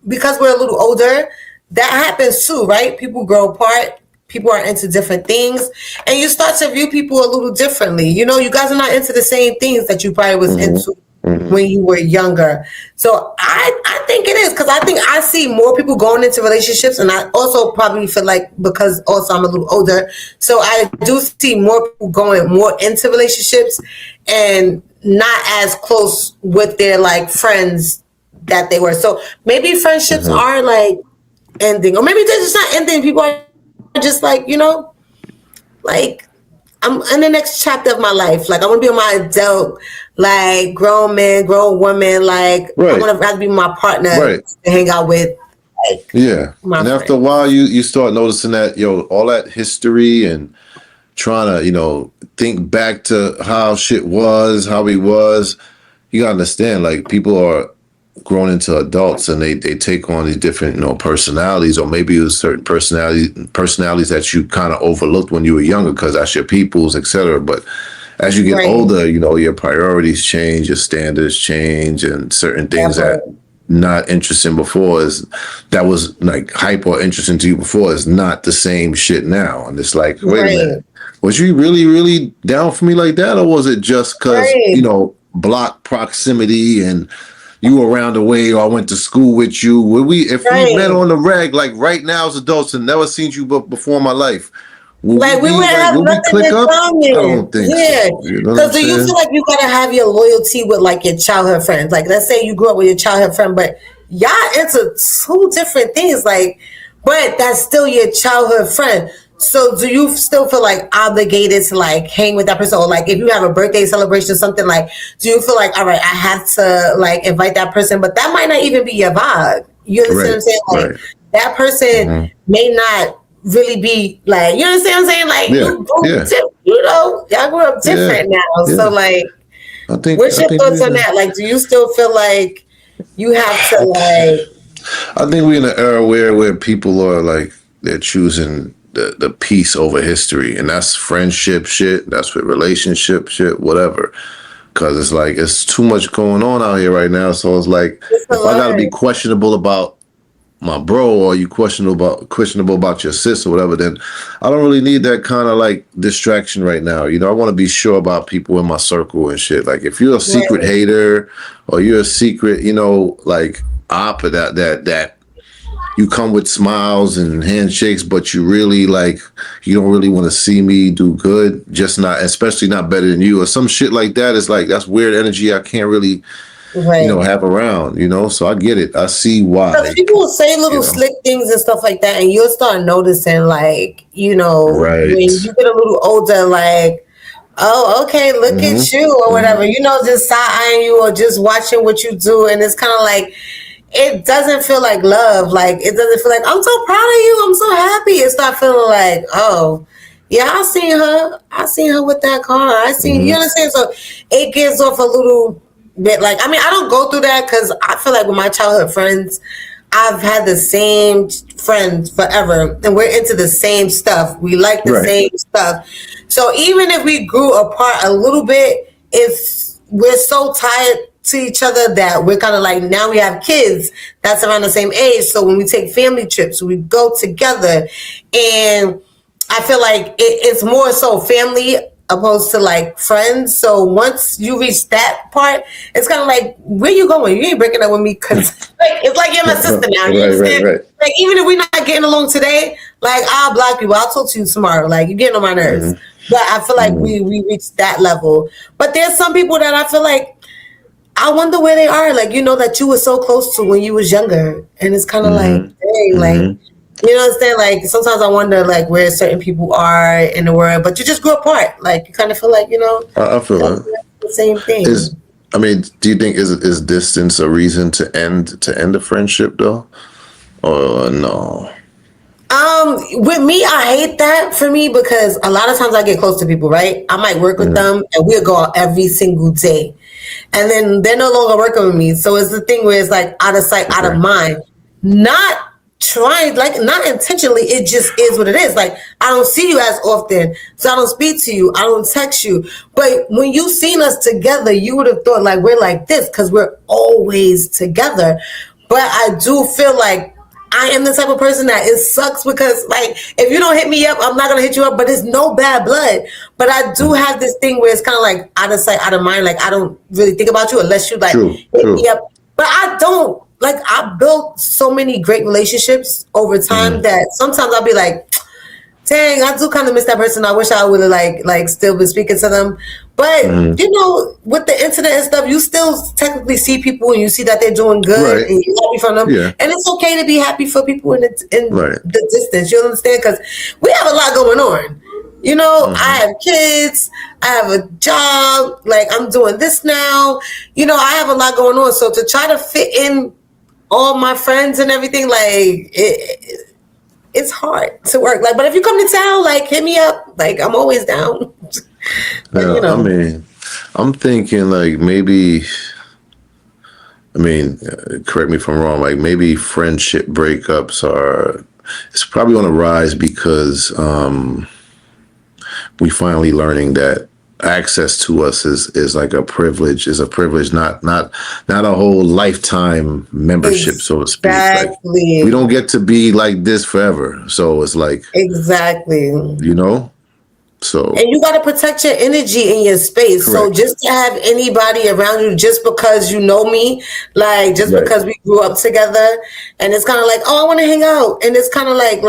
because we're a little older, that happens too, right? People grow apart. People are into different things, and you start to view people a little differently. You know, you guys are not into the same things that you probably was into when you were younger. So I think it is, because I think I see more people going into relationships, and I also probably feel like because also I'm a little older, so I do see more people going more into relationships and not as close with their like friends that they were. So maybe friendships are like ending, or maybe they're just not ending. People are just like, you know, like I'm in the next chapter of my life. Like I want to be with my adult, like grown man, grown woman. Like I Right. want to rather be my partner Right. to hang out with. Like Yeah. my And after friend. a while, you start noticing that, all that history and trying to, think back to how shit was, how he was. You gotta understand, like, people are grown into adults and they take on these different, personalities, or maybe it was certain personalities that you kind of overlooked when you were younger because that's your people's, etc. But as you get Right. older, your priorities change, your standards change, and certain things that not interesting before that was like hype or interesting to you before is not the same shit now. And it's like, wait a minute, was you really, really down for me like that? Or was it just because, block proximity and you were around the way, or I went to school with you? If we met on the reg, like right now as adults and never seen you before in my life, Like we wouldn't have nothing in common. I don't think so. You know what I'm Because do you saying? feel like you gotta have your loyalty with like your childhood friends? Like let's say you grew up with your childhood friend, but y'all into two different things. Like, but that's still your childhood friend. So do you still feel like obligated to like hang with that person? Or like if you have a birthday celebration or something, like do you feel like, all right, I have to like invite that person, but that might not even be your vibe. You understand what I'm saying? Like that person may not really be like, you understand what I'm saying? Like y'all grew up different now. So like what's your thoughts on that? Like do you still feel like you have to like I think we're in an era where people are like they're choosing the peace over history, and that's friendship shit, that's with relationship shit, whatever. Because it's like it's too much going on out here right now. So it's like if I gotta be questionable about my bro, or you questionable about your sis or whatever, then I don't really need that kind of like distraction right now. I want to be sure about people in my circle and shit. Like if you're a secret hater, or you're a secret, like op that you come with smiles and handshakes, but you really like you don't really want to see me do good, just not, especially not better than you, or some shit like that. It's like that's weird energy I can't really have around, so I get it. I see why. Because people will say little slick things and stuff like that, and you'll start noticing, like, when you get a little older, like, oh, okay, look at you, or whatever, just side-eyeing you, or just watching what you do, and it's kind of like, it doesn't feel like love. Like, it doesn't feel like, I'm so proud of you, I'm so happy. It start feeling like, oh, yeah, I seen her with that car. You understand? So it gives off a little bit like, I mean, I don't go through that because I feel like with my childhood friends, I've had the same friends forever, and we're into the same stuff. We like the same stuff. So even if we grew apart a little bit, we're so tied to each other that we're kind of like, now we have kids that's around the same age. So when we take family trips, we go together, and I feel like it's more so family opposed to like friends. So once you reach that part, it's kind of like, where you going? You ain't breaking up with me because like, it's like you're my sister now. You understand? Right. Like even if we're not getting along today, like I'll block you. I'll talk to you tomorrow. Like you're getting on my nerves. But I feel like we reached that level. But there's some people that I feel like I wonder where they are. Like, you know, that you were so close to when you was younger. And it's kind of like, dang, like, you know what I'm saying? Like, sometimes I wonder, like, where certain people are in the world. But you just grew apart. Like, you kind of feel like, you know. I feel that. The same thing. Do you think is distance a reason to end a friendship, though? Or no? With me, I hate that for me because a lot of times I get close to people, right? I might work with them and we'll go out every single day. And then they're no longer working with me. So it's the thing where it's like out of sight, out of mind. Not trying, like not intentionally. It just is what it is. Like I don't see you as often. So I don't speak to you. I don't text you. But when you seen us together, you would have thought like we're like this because we're always together. But I do feel like I am the type of person that it sucks because like if you don't hit me up, I'm not gonna hit you up, but it's no bad blood. But I do have this thing where it's kind of like out of sight, out of mind. Like I don't really think about you unless you like hit me up. But I don't like I built so many great relationships over time that sometimes I'll be like, dang, I do kind of miss that person. I wish I would have like still been speaking to them. But you know, with the internet and stuff, you still technically see people and you see that they're doing good and you're happy for them. Yeah. And it's okay to be happy for people in the distance. You understand? Because we have a lot going on. You know, I have kids, I have a job, like I'm doing this now. You know, I have a lot going on. So to try to fit in all my friends and everything, like it's hard to work. Like, but if you come to town, like hit me up. Like I'm always down. Yeah, you know. I mean, I'm thinking like maybe. I mean, correct me if I'm wrong. Like maybe friendship breakups it's probably on a rise because we finally learning that access to us is like a privilege. Is a privilege, not a whole lifetime membership, so to speak. Like, we don't get to be like this forever. So it's like you know. So and you got to protect your energy in your space. Correct. So just to have anybody around you just because you know me, like just because we grew up together, and it's kind of like, oh, I want to hang out, and it's kind of like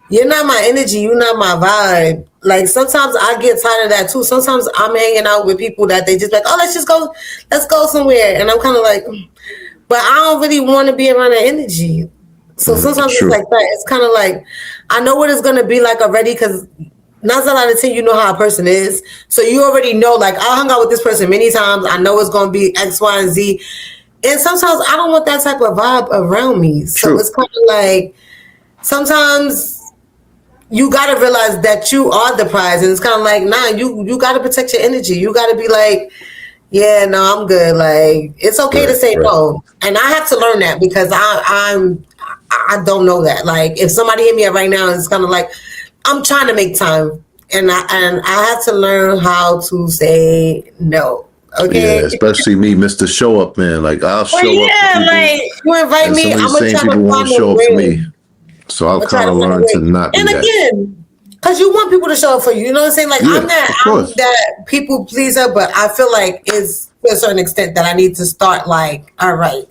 you're not my energy, you're not my vibe. Like sometimes I get tired of that too. Sometimes I'm hanging out with people that they just like, oh, let's go somewhere, and I'm kind of like, but I don't really want to be around that energy. So sometimes it's like that. It's kind of like I know what it's gonna be like already because. 9 times out of 10, you know how a person is. So you already know, like, I hung out with this person many times. I know it's going to be X, Y, and Z. And sometimes I don't want that type of vibe around me. So it's kind of like, sometimes you got to realize that you are the prize. And it's kind of like, nah, you got to protect your energy. You got to be like, yeah, no, I'm good. Like, it's okay to say no. And I have to learn that because I don't know that. Like, if somebody hit me up right now, it's kind of like, I'm trying to make time, and I have to learn how to say no. Okay. Yeah, especially me, Mr. Show Up Man. Like I'll show up. Yeah, like you invite me, I'm gonna try people to won't show up for me. So I'll kind of learn to not do that. And again, because you want people to show up for you. You know what I'm saying? Like I'm that people pleaser, but I feel like it's to a certain extent that I need to start like, all right.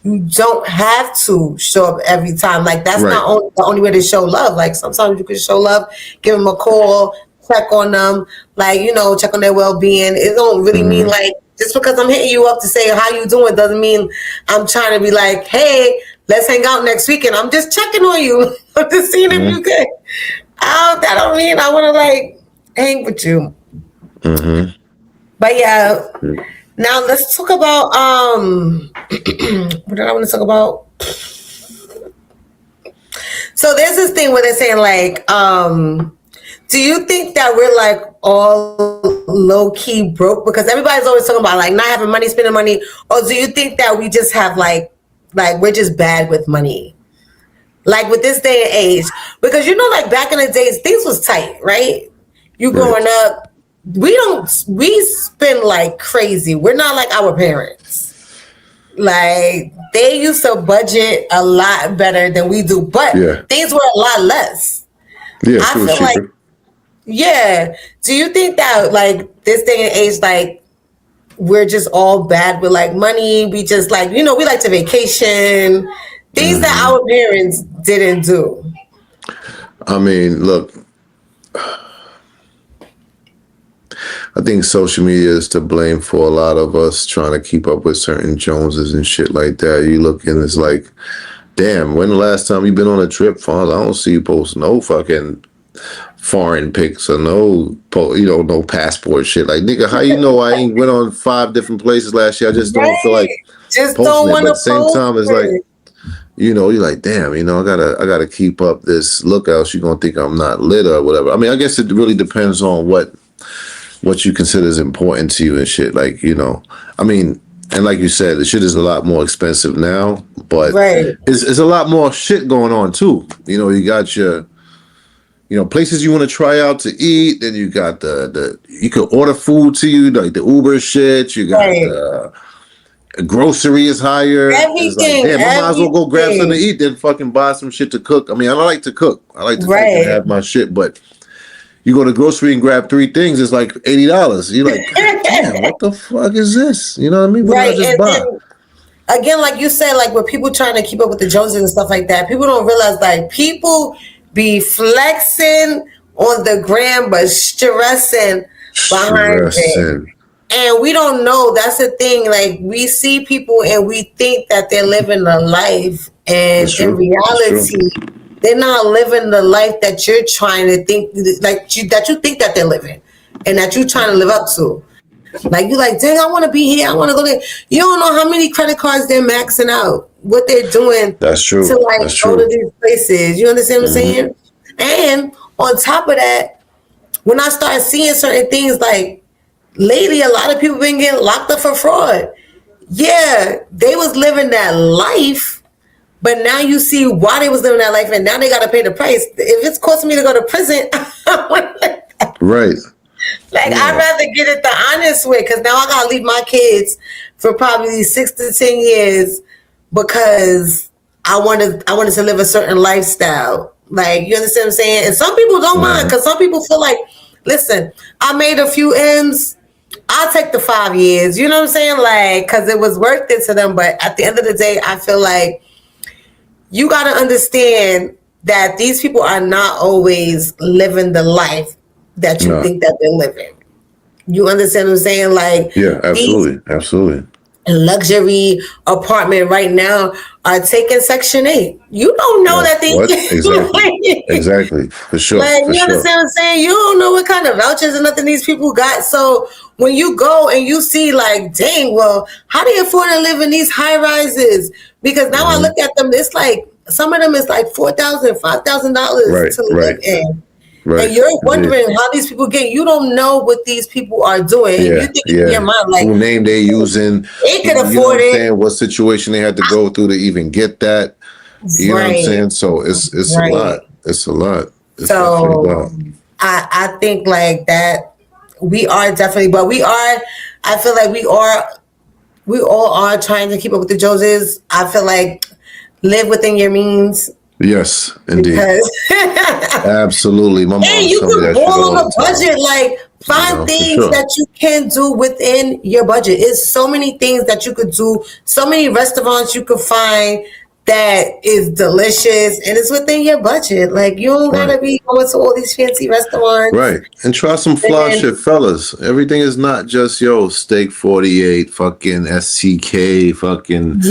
You don't have to show up every time. Like that's not the only way to show love. Like sometimes you can show love, give them a call, check on them, like, you know, check on their well-being. It don't really mean like just because I'm hitting you up to say how you doing doesn't mean I'm trying to be like, hey, let's hang out next weekend. I'm just checking on you. I'm just seeing if you good. That don't mean I want to like hang with you. But yeah. Now let's talk about what did I want to talk about? So there's this thing where they're saying like, do you think that we're like all low key broke because everybody's always talking about like not having money, spending money, or do you think that we just have like we're just bad with money? Like with this day and age, because you know, like back in the days, things was tight, right? You growing up. We spend like crazy. We're not like our parents. Like they used to budget a lot better than we do, but things were a lot less. Yeah, I feel like Yeah. Do you think that like this day and age, like we're just all bad with like money? We just like, we like to vacation, things that our parents didn't do. I mean, look, I think social media is to blame for a lot of us trying to keep up with certain Joneses and shit like that. You look and it's like, damn, when the last time you been on a trip, Fonz? I don't see you post no fucking foreign pics or no passport shit. Like, nigga, how you know I ain't went on 5 different places last year? I just don't feel like just posting don't it. want But to at the same time, it's like, you're like, damn, I gotta keep up this look, else you're gonna think I'm not lit or whatever. I mean, I guess it really depends on what you consider is important to you and shit. Like, I mean, and like you said, the shit is a lot more expensive now, but it's a lot more shit going on too. You got your, places you want to try out to eat. Then you got you can order food to you, like the Uber shit. You got the grocery is higher. Everything. It's like, damn, I might as well go grab something to eat than fucking buy some shit to cook. I mean, I like to cook. I like to fucking have my shit, but you go to the grocery and grab 3 things, it's like $80. You're like, damn, what the fuck is this? You know what I mean? What did I just buy? Then, again, like you said, like with people trying to keep up with the Joneses and stuff like that, people don't realize like people be flexing on the gram but stressing behind it. And we don't know. That's the thing. Like we see people and we think that they're living a life, and in reality, they're not living the life that you're trying to think, like that you think that they're living, and that you're trying to live up to. Like you're like, dang, I want to be here. I want to go there. You don't know how many credit cards they're maxing out. What they're doing. That's true. To like go to these places. You understand what I'm saying? And on top of that, when I start seeing certain things, like lately, a lot of people been getting locked up for fraud. Yeah, they was living that life. But now you see why they was living that life, and now they got to pay the price. If it's costing me to go to prison, right? Like I'd rather get it the honest way, because now I gotta leave my kids for probably 6 to 10 years because I wanted to live a certain lifestyle. Like, you understand what I'm saying? And some people don't mind, because some people feel like, listen, I made a few M's. I'll take the 5 years. You know what I'm saying? Like, because it was worth it to them. But at the end of the day, I feel like you got to understand that these people are not always living the life that you think that they're living. You understand what I'm saying? Like, yeah, absolutely. Luxury apartment right now are taking Section 8. You don't know that they exactly for sure. Like, you understand what I'm saying? You don't know what kind of vouchers and nothing these people got. So when you go and you see like, dang, well, how do you afford to live in these high rises? Because now I look at them, it's like some of them is like $4,000, $5,000 to live in. Right. And you're wondering how these people get. You don't know what these people are doing. You think in your mind, like, who name they using? They could afford it. What situation they had to go through to even get that? You know what I'm saying? So it's a lot. It's a lot. It's so a lot. I think like that we are definitely, but we are. I feel like we all are trying to keep up with the Joneses. I feel like live within your means. Yes, indeed. Absolutely. My mom and you can ball on a budget, like find things that you can do within your budget. It's so many things that you could do, so many restaurants you could find that is delicious and it's within your budget. Like you don't gotta be going to all these fancy restaurants. Right. And try some fly shit, fellas. Everything is not just steak 48, fucking STK, fucking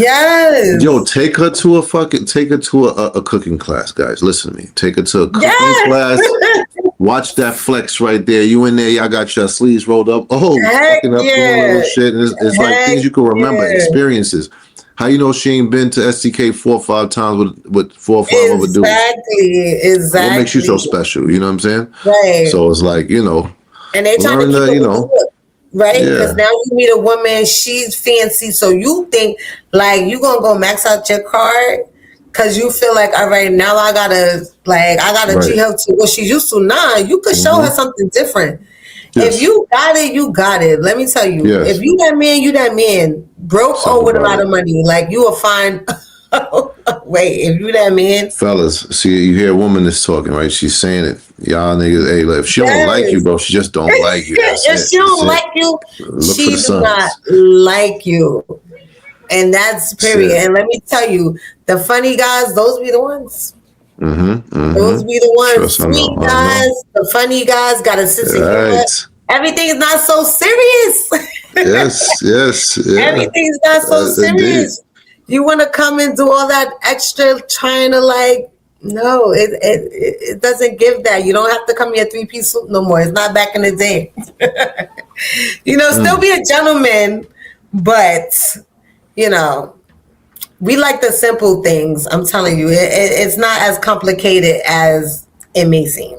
take her to a cooking class, guys. Listen to me. Take her to a cooking class. Watch that flex right there. You in there, y'all got your sleeves rolled up. Oh, fucking up doing little shit. And it's like things you can remember, experiences. How you know she ain't been to STK 4 or 5 times with 4 or 5 other dudes? Exactly. What makes you so special? You know what I'm saying? Right. So it's like, and they trying to keep it right? Because now you meet a woman, she's fancy, so you think like you gonna go max out your card because you feel like, all right, now I gotta treat her to what she's used to. Nah, you could show her something different. Yes. If you got it, you got it. Let me tell you. Yes. If you that man, you that man. Broke or with a lot of money. Like you will find Wait, if you that man, Fellas, see, you hear a woman that's talking, right? She's saying it. Y'all niggas, hey, look, if she don't like you, bro, she just don't like you. That's if it. she don't That's like you, Look for she the do not signs. like you. And that's period. That's it. And let me tell you, the funny guys, those be the ones. Those be the ones. Trust, I Sweet know. guys, the funny guys, got a sense of humor. Right. Everything's not so serious. Yes, yeah. Everything's not so Indeed. serious. You want to come and do all that extra trying to like, no, it doesn't give that. You don't have to come in a 3-piece suit no more. It's not back in the day. Still be a gentleman, but, we like the simple things. I'm telling you, it's not as complicated as it may seem.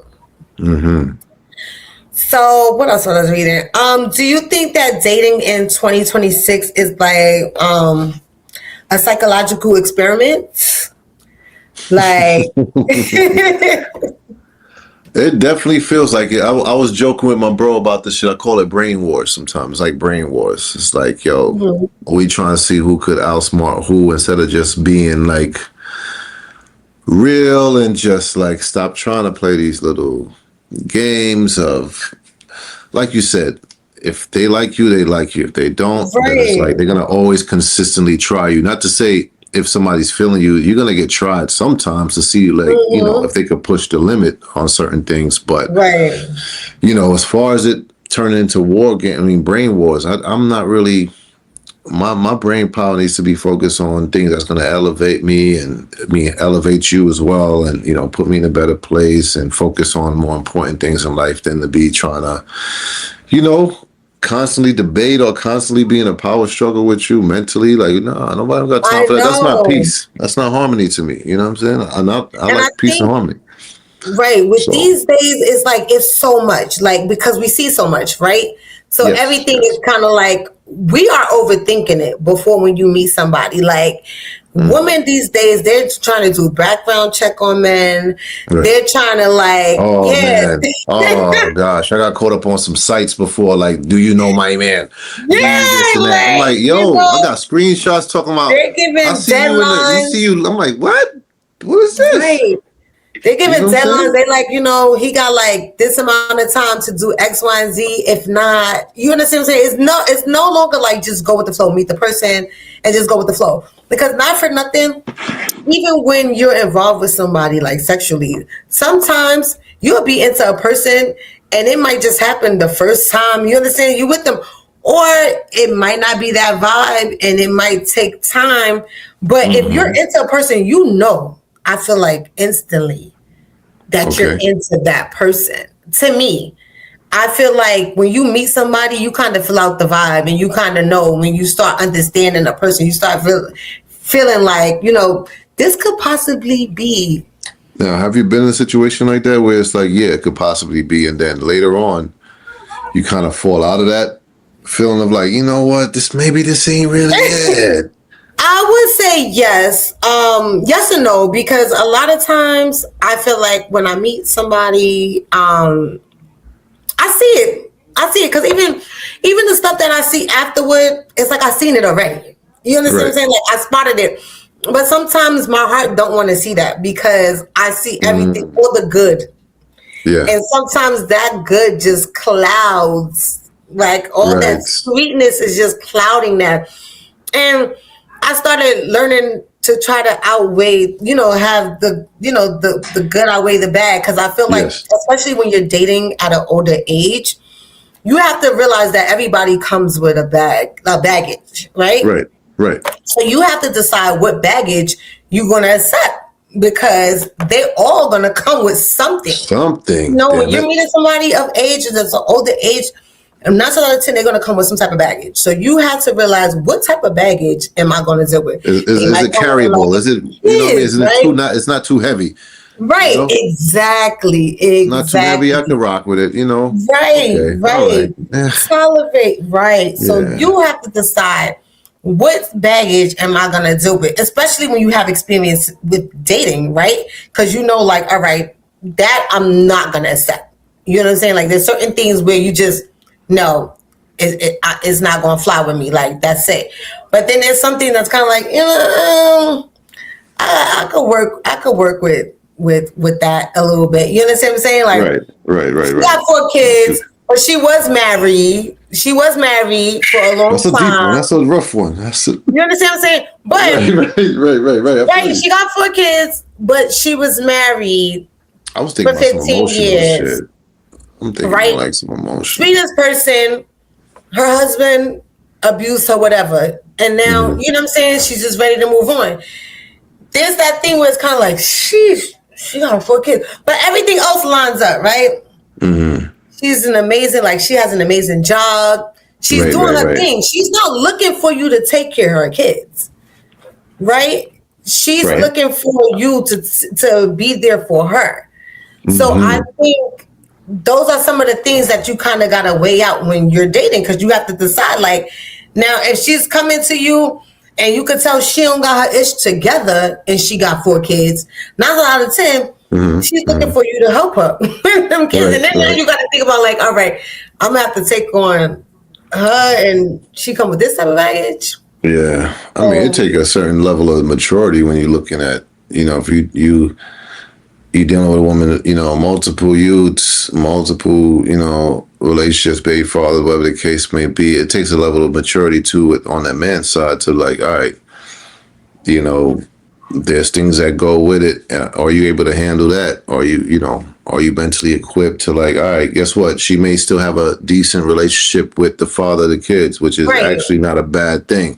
So what else was I reading? Do you think that dating in 2026 is like a psychological experiment? Like It definitely feels like it. I was joking with my bro about this shit. I call it brain wars sometimes. It's like brain wars. It's like, yo, we trying to see who could outsmart who instead of just being like real and just like stop trying to play these little games of, like you said, if they like you, they like you. If they don't, then it's like they're gonna always consistently try you. Not to say if somebody's feeling you, you're gonna get tried sometimes to see like if they could push the limit on certain things. But as far as it turning into war game, I mean brain wars. I'm not really. My brain power needs to be focused on things that's going to elevate me and elevate you as well, and put me in a better place and focus on more important things in life than to be trying to constantly debate or constantly be in a power struggle with you mentally. Like, no, nobody got time for that. That's not peace. That's not harmony to me. You know what I'm saying? I like peace and harmony. Right. With these days, it's like it's so much, like because we see so much, right? So everything is kind of like we are overthinking it before when you meet somebody. Like women these days, they're trying to do background check on men. Right. They're trying to like, man. Oh gosh, I got caught up on some sites before. Like, do you know my man? I'm like, yo, I got screenshots talking about. They're giving deadlines. I'm like, what? What is this? Right. They're giving deadlines. They like, he got like this amount of time to do X, Y, and Z. If not, you understand what I'm saying? It's no longer like just go with the flow, meet the person, and just go with the flow. Because not for nothing, even when you're involved with somebody like sexually, sometimes you'll be into a person and it might just happen the first time. You understand? You with them. Or it might not be that vibe and it might take time. But if you're into a person, I feel like instantly that you're into that person. To me, I feel like when you meet somebody, you kind of feel out the vibe and you kind of know when you start understanding a person, you start feeling like, this could possibly be. Now, have you been in a situation like that where it's like, yeah, it could possibly be, and then later on, you kind of fall out of that feeling of like, you know what, this ain't really it. I would say yes. Yes and no, because a lot of times I feel like when I meet somebody, I see it. Because even the stuff that I see afterward, it's like I've seen it already. You understand what I'm saying? Like I spotted it. But sometimes my heart don't want to see that because I see everything, all the good. Yeah. And sometimes that good just clouds, like all that sweetness is just clouding that. And I started learning to try to outweigh, have the good outweigh the bad. Because I feel like, especially when you're dating at an older age, you have to realize that everybody comes with a baggage, right? Right. So you have to decide what baggage you're going to accept because they're all going to come with something. When you're meeting somebody of age that's an older age, and 9 out of 10, they're going to come with some type of baggage. So you have to realize what type of baggage am I going to deal with? Is it carryable? Is it? It's not too heavy. Right. Exactly. It's not too heavy. I can rock with it. Right. Tolerate. Right. So you have to decide what baggage am I going to deal with, especially when you have experience with dating, right? Because like, all right, that I'm not going to accept. You know what I'm saying? Like there's certain things where you just. No, it's not going to fly with me. Like, that's it. But then there's something that's kind of like, I could work with that a little bit. You understand what I'm saying? Like, right. She got 4 kids, but she was married. She was married for a long That's a time. deep one. That's a rough one. You understand what I'm saying? But right. Right, she got 4 kids, but she was married. I was thinking for about some 15 emotional years. shit. I'm thinking Right? more like some emotional. Sweetest person, her husband abused her, whatever. And now, you know what I'm saying? She's just ready to move on. There's that thing where it's kind of like, sheesh, she got 4 kids. But everything else lines up, right? Mm-hmm. She's an amazing, like, she has an amazing job. She's doing her thing. She's not looking for you to take care of her kids, right? She's looking for you to be there for her. So I think those are some of the things that you kind of got to weigh out when you're dating, because you have to decide, like, now if she's coming to you and you could tell she don't got her ish together and she got 4 kids, 9 out of 10, she's looking for you to help her with them kids. And then now you got to think about, like, all right, I'm going to have to take on her and she come with this type of baggage. Yeah. I mean, it takes a certain level of maturity when you're looking at, if you dealing with a woman, multiple youths, multiple, relationships, baby father, whatever the case may be. It takes a level of maturity to it on that man's side to, like, all right, there's things that go with it. Are you able to handle that? Are you mentally equipped to, like, all right, guess what? She may still have a decent relationship with the father of the kids, which is actually not a bad thing.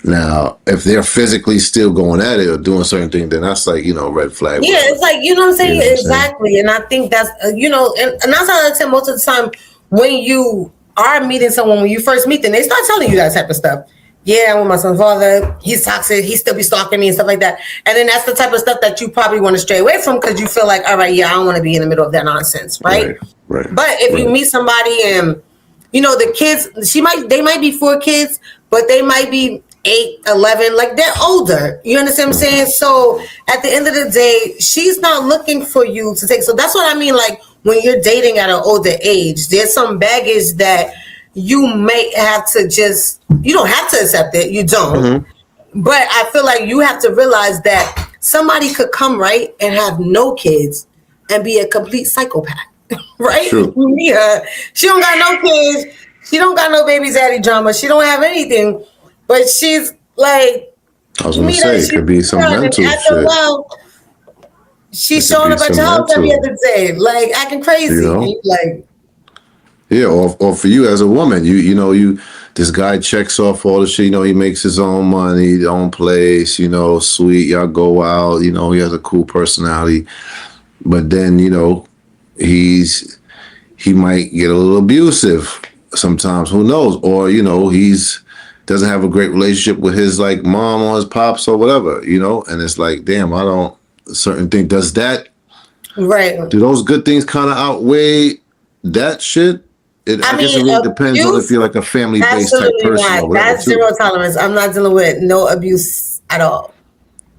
Now, if they're physically still going at it or doing certain things, then that's like, red flag. Yeah, it's like, you know what I'm saying? Exactly. And I think that's, and that's how I say most of the time when you are meeting someone, when you first meet them, they start telling you that type of stuff. Yeah, I'm with my son's father. He's toxic. He still be stalking me and stuff like that. And then that's the type of stuff that you probably want to stray away from because you feel like, all right, yeah, I don't want to be in the middle of that nonsense, right? Right. But if you meet somebody and, the kids, they might be 4 kids, but they might be 8, 11, like they're older. You understand what I'm saying? So at the end of the day, she's not looking for you to take. So that's what I mean. Like when you're dating at an older age, there's some baggage that you may have to you don't have to accept it. You don't. But I feel like you have to realize that somebody could come right and have no kids and be a complete psychopath, right? True. Yeah. She don't got no kids. She don't got no baby daddy drama. She don't have anything. But she's like, I was going to say, it could be some mental shit. Well, she's showing up at your house every other day, like acting crazy. Like, yeah, or for you as a woman, this guy checks off all the shit. He makes his own money, his own place. Sweet, y'all go out. He has a cool personality, but then he might get a little abusive sometimes. Who knows? Or he's doesn't have a great relationship with his like mom or his pops or whatever, and it's like, damn, I don't certain thing. Does that do those good things kind of outweigh that shit? I guess it really depends on if you're like a family-based type person. That's zero tolerance. I'm not dealing with no abuse at all.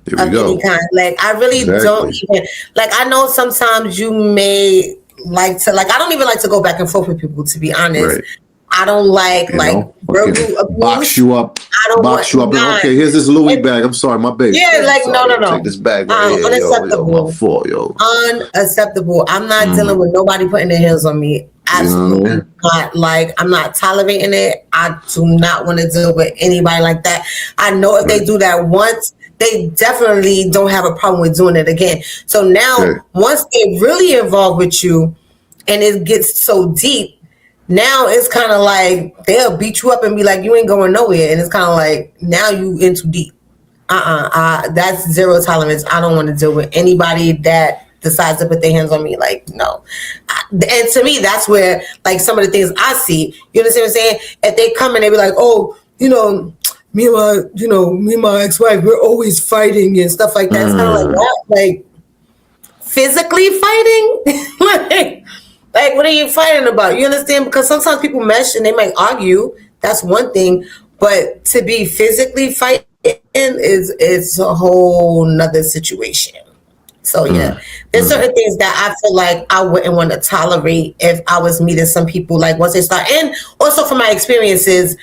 There we go. Any kind. Like I really don't even like. I know sometimes you may like to I don't even like to go back and forth with people, to be honest. Right. I don't like box you up. I don't box you up. Okay, here's this Louis bag. I'm sorry, my baby. Yeah, no. Take this bag right here. Unacceptable. Unacceptable. I'm not dealing with nobody putting their hands on me. Absolutely not. Like I'm not tolerating it. I do not want to deal with anybody like that. I know if they do that once, they definitely don't have a problem with doing it again. So now, once they really involved with you, and it gets so deep. Now it's kind of like they'll beat you up and be like, you ain't going nowhere. And it's kind of like, now you in too deep. That's zero tolerance. I don't want to deal with anybody that decides to put their hands on me. Like, no. And to me, that's where, like, some of the things I see, you understand what I'm saying? If they come and they be like, oh, me and my ex-wife, we're always fighting and stuff like that. It's kind of like, what? Like, physically fighting? Like, what are you fighting about? You understand? Because sometimes people mesh and they might argue. That's one thing. But to be physically fighting is a whole nother situation. So, yeah. There's certain things that I feel like I wouldn't want to tolerate if I was meeting some people, like, once they start. And also from my experiences,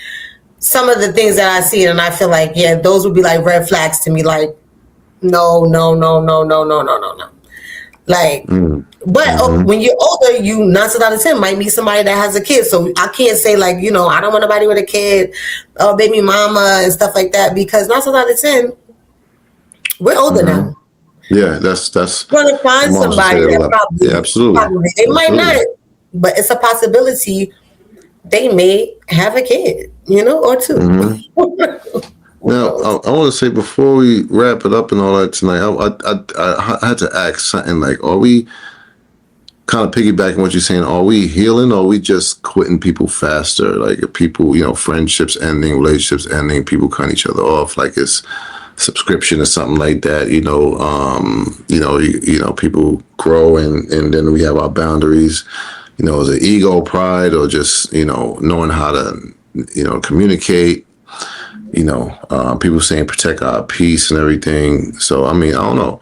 some of the things that I see and I feel like, yeah, those would be like red flags to me. Like, No. Like, but when you're older, you 9 times out of 10 might meet somebody that has a kid. So I can't say like, you know, I don't want nobody with a kid, baby mama and stuff like that, because 9 times out of 10, we're older now. Yeah, that's You're gonna find somebody that probably, yeah, absolutely. They might not, but it's a possibility they may have a kid, you know, or two. Now, I want to say before we wrap it up and all that tonight, I had to ask something like, are we kind of piggybacking what you're saying? Are we healing, or are we just quitting people faster? Like, if people, you know, friendships ending, relationships ending, people cutting each other off, like it's subscription or something like that. You know, people grow and then we have our boundaries. You know, is it ego, pride, or just, you know, knowing how to, you know, communicate? You know, people saying protect our peace and everything. So, I mean, I don't know.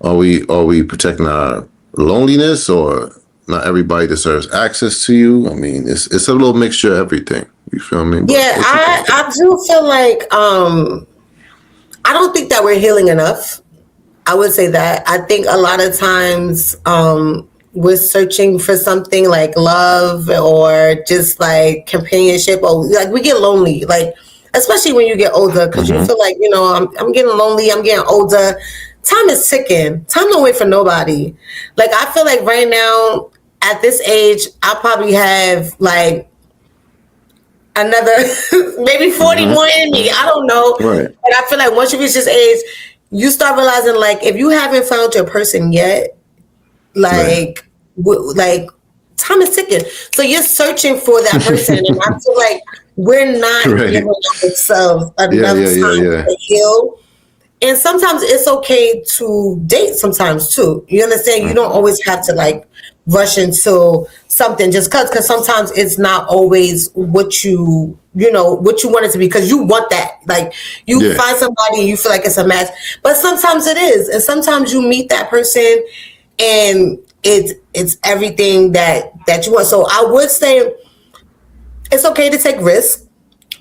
Are we protecting our loneliness, or not everybody deserves access to you? I mean, it's a little mixture of everything. You feel me? Yeah, I do feel like I don't think that we're healing enough. I would say that. I think a lot of times we're searching for something like love or just like companionship, or like we get lonely, like especially when you get older, because you feel like, you know, I'm getting lonely, I'm getting older. Time is ticking. Time don't wait for nobody. Like, I feel like right now at this age, I probably have like another maybe 40 more in me. I don't know. Right. But I feel like once you reach this age, you start realizing, like, if you haven't found your person yet, like, like time is ticking. So you're searching for that person, and I feel like we're not giving ourselves enough time to heal. And sometimes it's okay to date sometimes too. You understand? You don't always have to like rush into something just because sometimes it's not always what you want it to be, because you want that. Like, you find somebody and you feel like it's a match, but sometimes it is. And sometimes you meet that person and it's everything that you want. So I would say it's okay to take risks,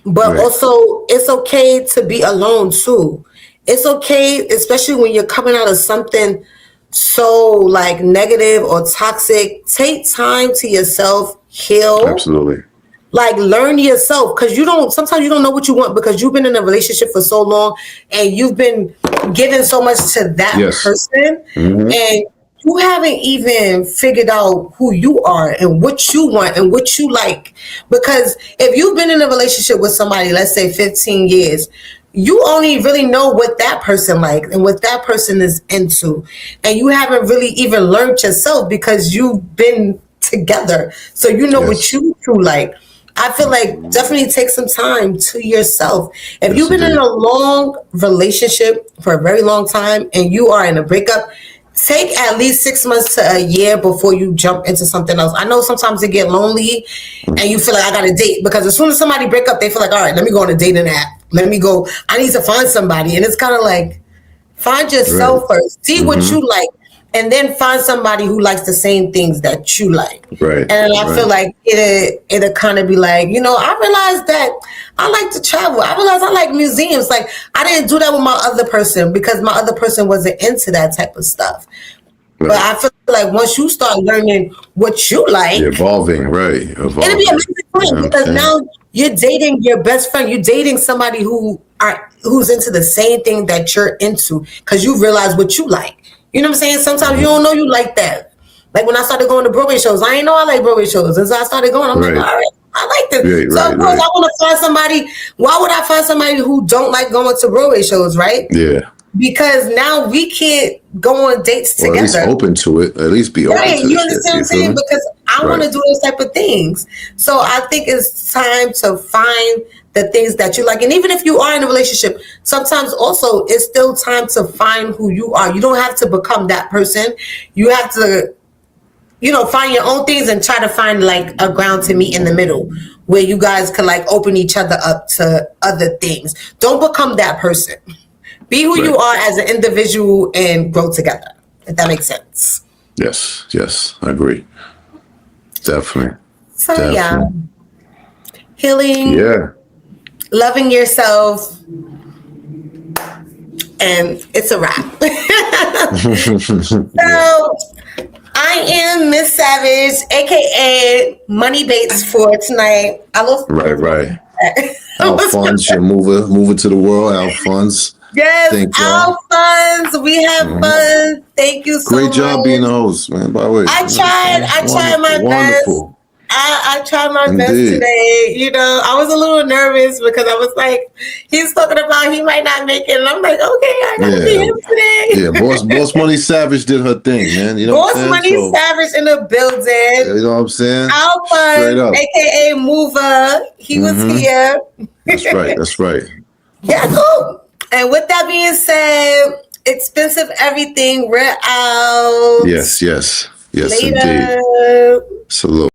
but also it's okay to be alone too. It's okay, especially when you're coming out of something so like negative or toxic. Take time to yourself, heal. Absolutely. Like, learn yourself, because sometimes you don't know what you want, because you've been in a relationship for so long and you've been giving so much to that person, and you haven't even figured out who you are and what you want and what you like. Because if you've been in a relationship with somebody, let's say 15 years, you only really know what that person likes and what that person is into. And you haven't really even learned yourself, because you've been together. So you know what you like. I feel like definitely take some time to yourself. If you've been in a long relationship for a very long time and you are in a breakup, take at least 6 months to a year before you jump into something else. I know sometimes they get lonely and you feel like, I got to date, because as soon as somebody break up, they feel like, all right, let me go on a dating app. Let me go. I need to find somebody. And it's kind of like, find yourself first. See what you like. And then find somebody who likes the same things that you like. Right. And I feel like it'll kind of be like, you know, I realized that I like to travel. I realized I like museums. Like, I didn't do that with my other person because my other person wasn't into that type of stuff. Right. But I feel like once you start learning what you like, you're evolving, it'll be amazing because now you're dating your best friend. You're dating somebody who's into the same thing that you're into, because you realize what you like. You know what I'm saying? Sometimes you don't know you like that. Like, when I started going to Broadway shows, I didn't know I like Broadway shows. And so I started going, I'm like, all right, I like this. So of course I want to find somebody. Why would I find somebody who don't like going to Broadway shows, right? Yeah. Because now we can't go on dates together. At least open to it. At least be open to it. You understand what I'm saying? Because I want to do those type of things. So I think it's time to find the things that you like. And even if you are in a relationship, sometimes also it's still time to find who you are. You don't have to become that person. You have to, find your own things and try to find like a ground to meet in the middle where you guys can like open each other up to other things. Don't become that person. Be who you are as an individual and grow together, if that makes sense. Yes, I agree. Definitely. So yeah. Healing. Yeah. Loving yourself. and it's a wrap. So I am Miss Savage, aka Money Bates for tonight. I love right. Alphonse, move it to the world. Alphonse. Yes, Alphonse. We have fun. Thank you so much. Great job being a host, man. By the way, I tried my best. I tried my best today. You know, I was a little nervous because I was like, he's talking about he might not make it. And I'm like, okay, I gotta be him today. Yeah, Boss Money Savage did her thing, man. You know Boss Money Savage in the building. You know what I'm saying? Alphonse, aka Mover, he was here. That's right. Yeah, cool. And with that being said, Expensive Everything, we're out. Yes, Later. indeed. Salute.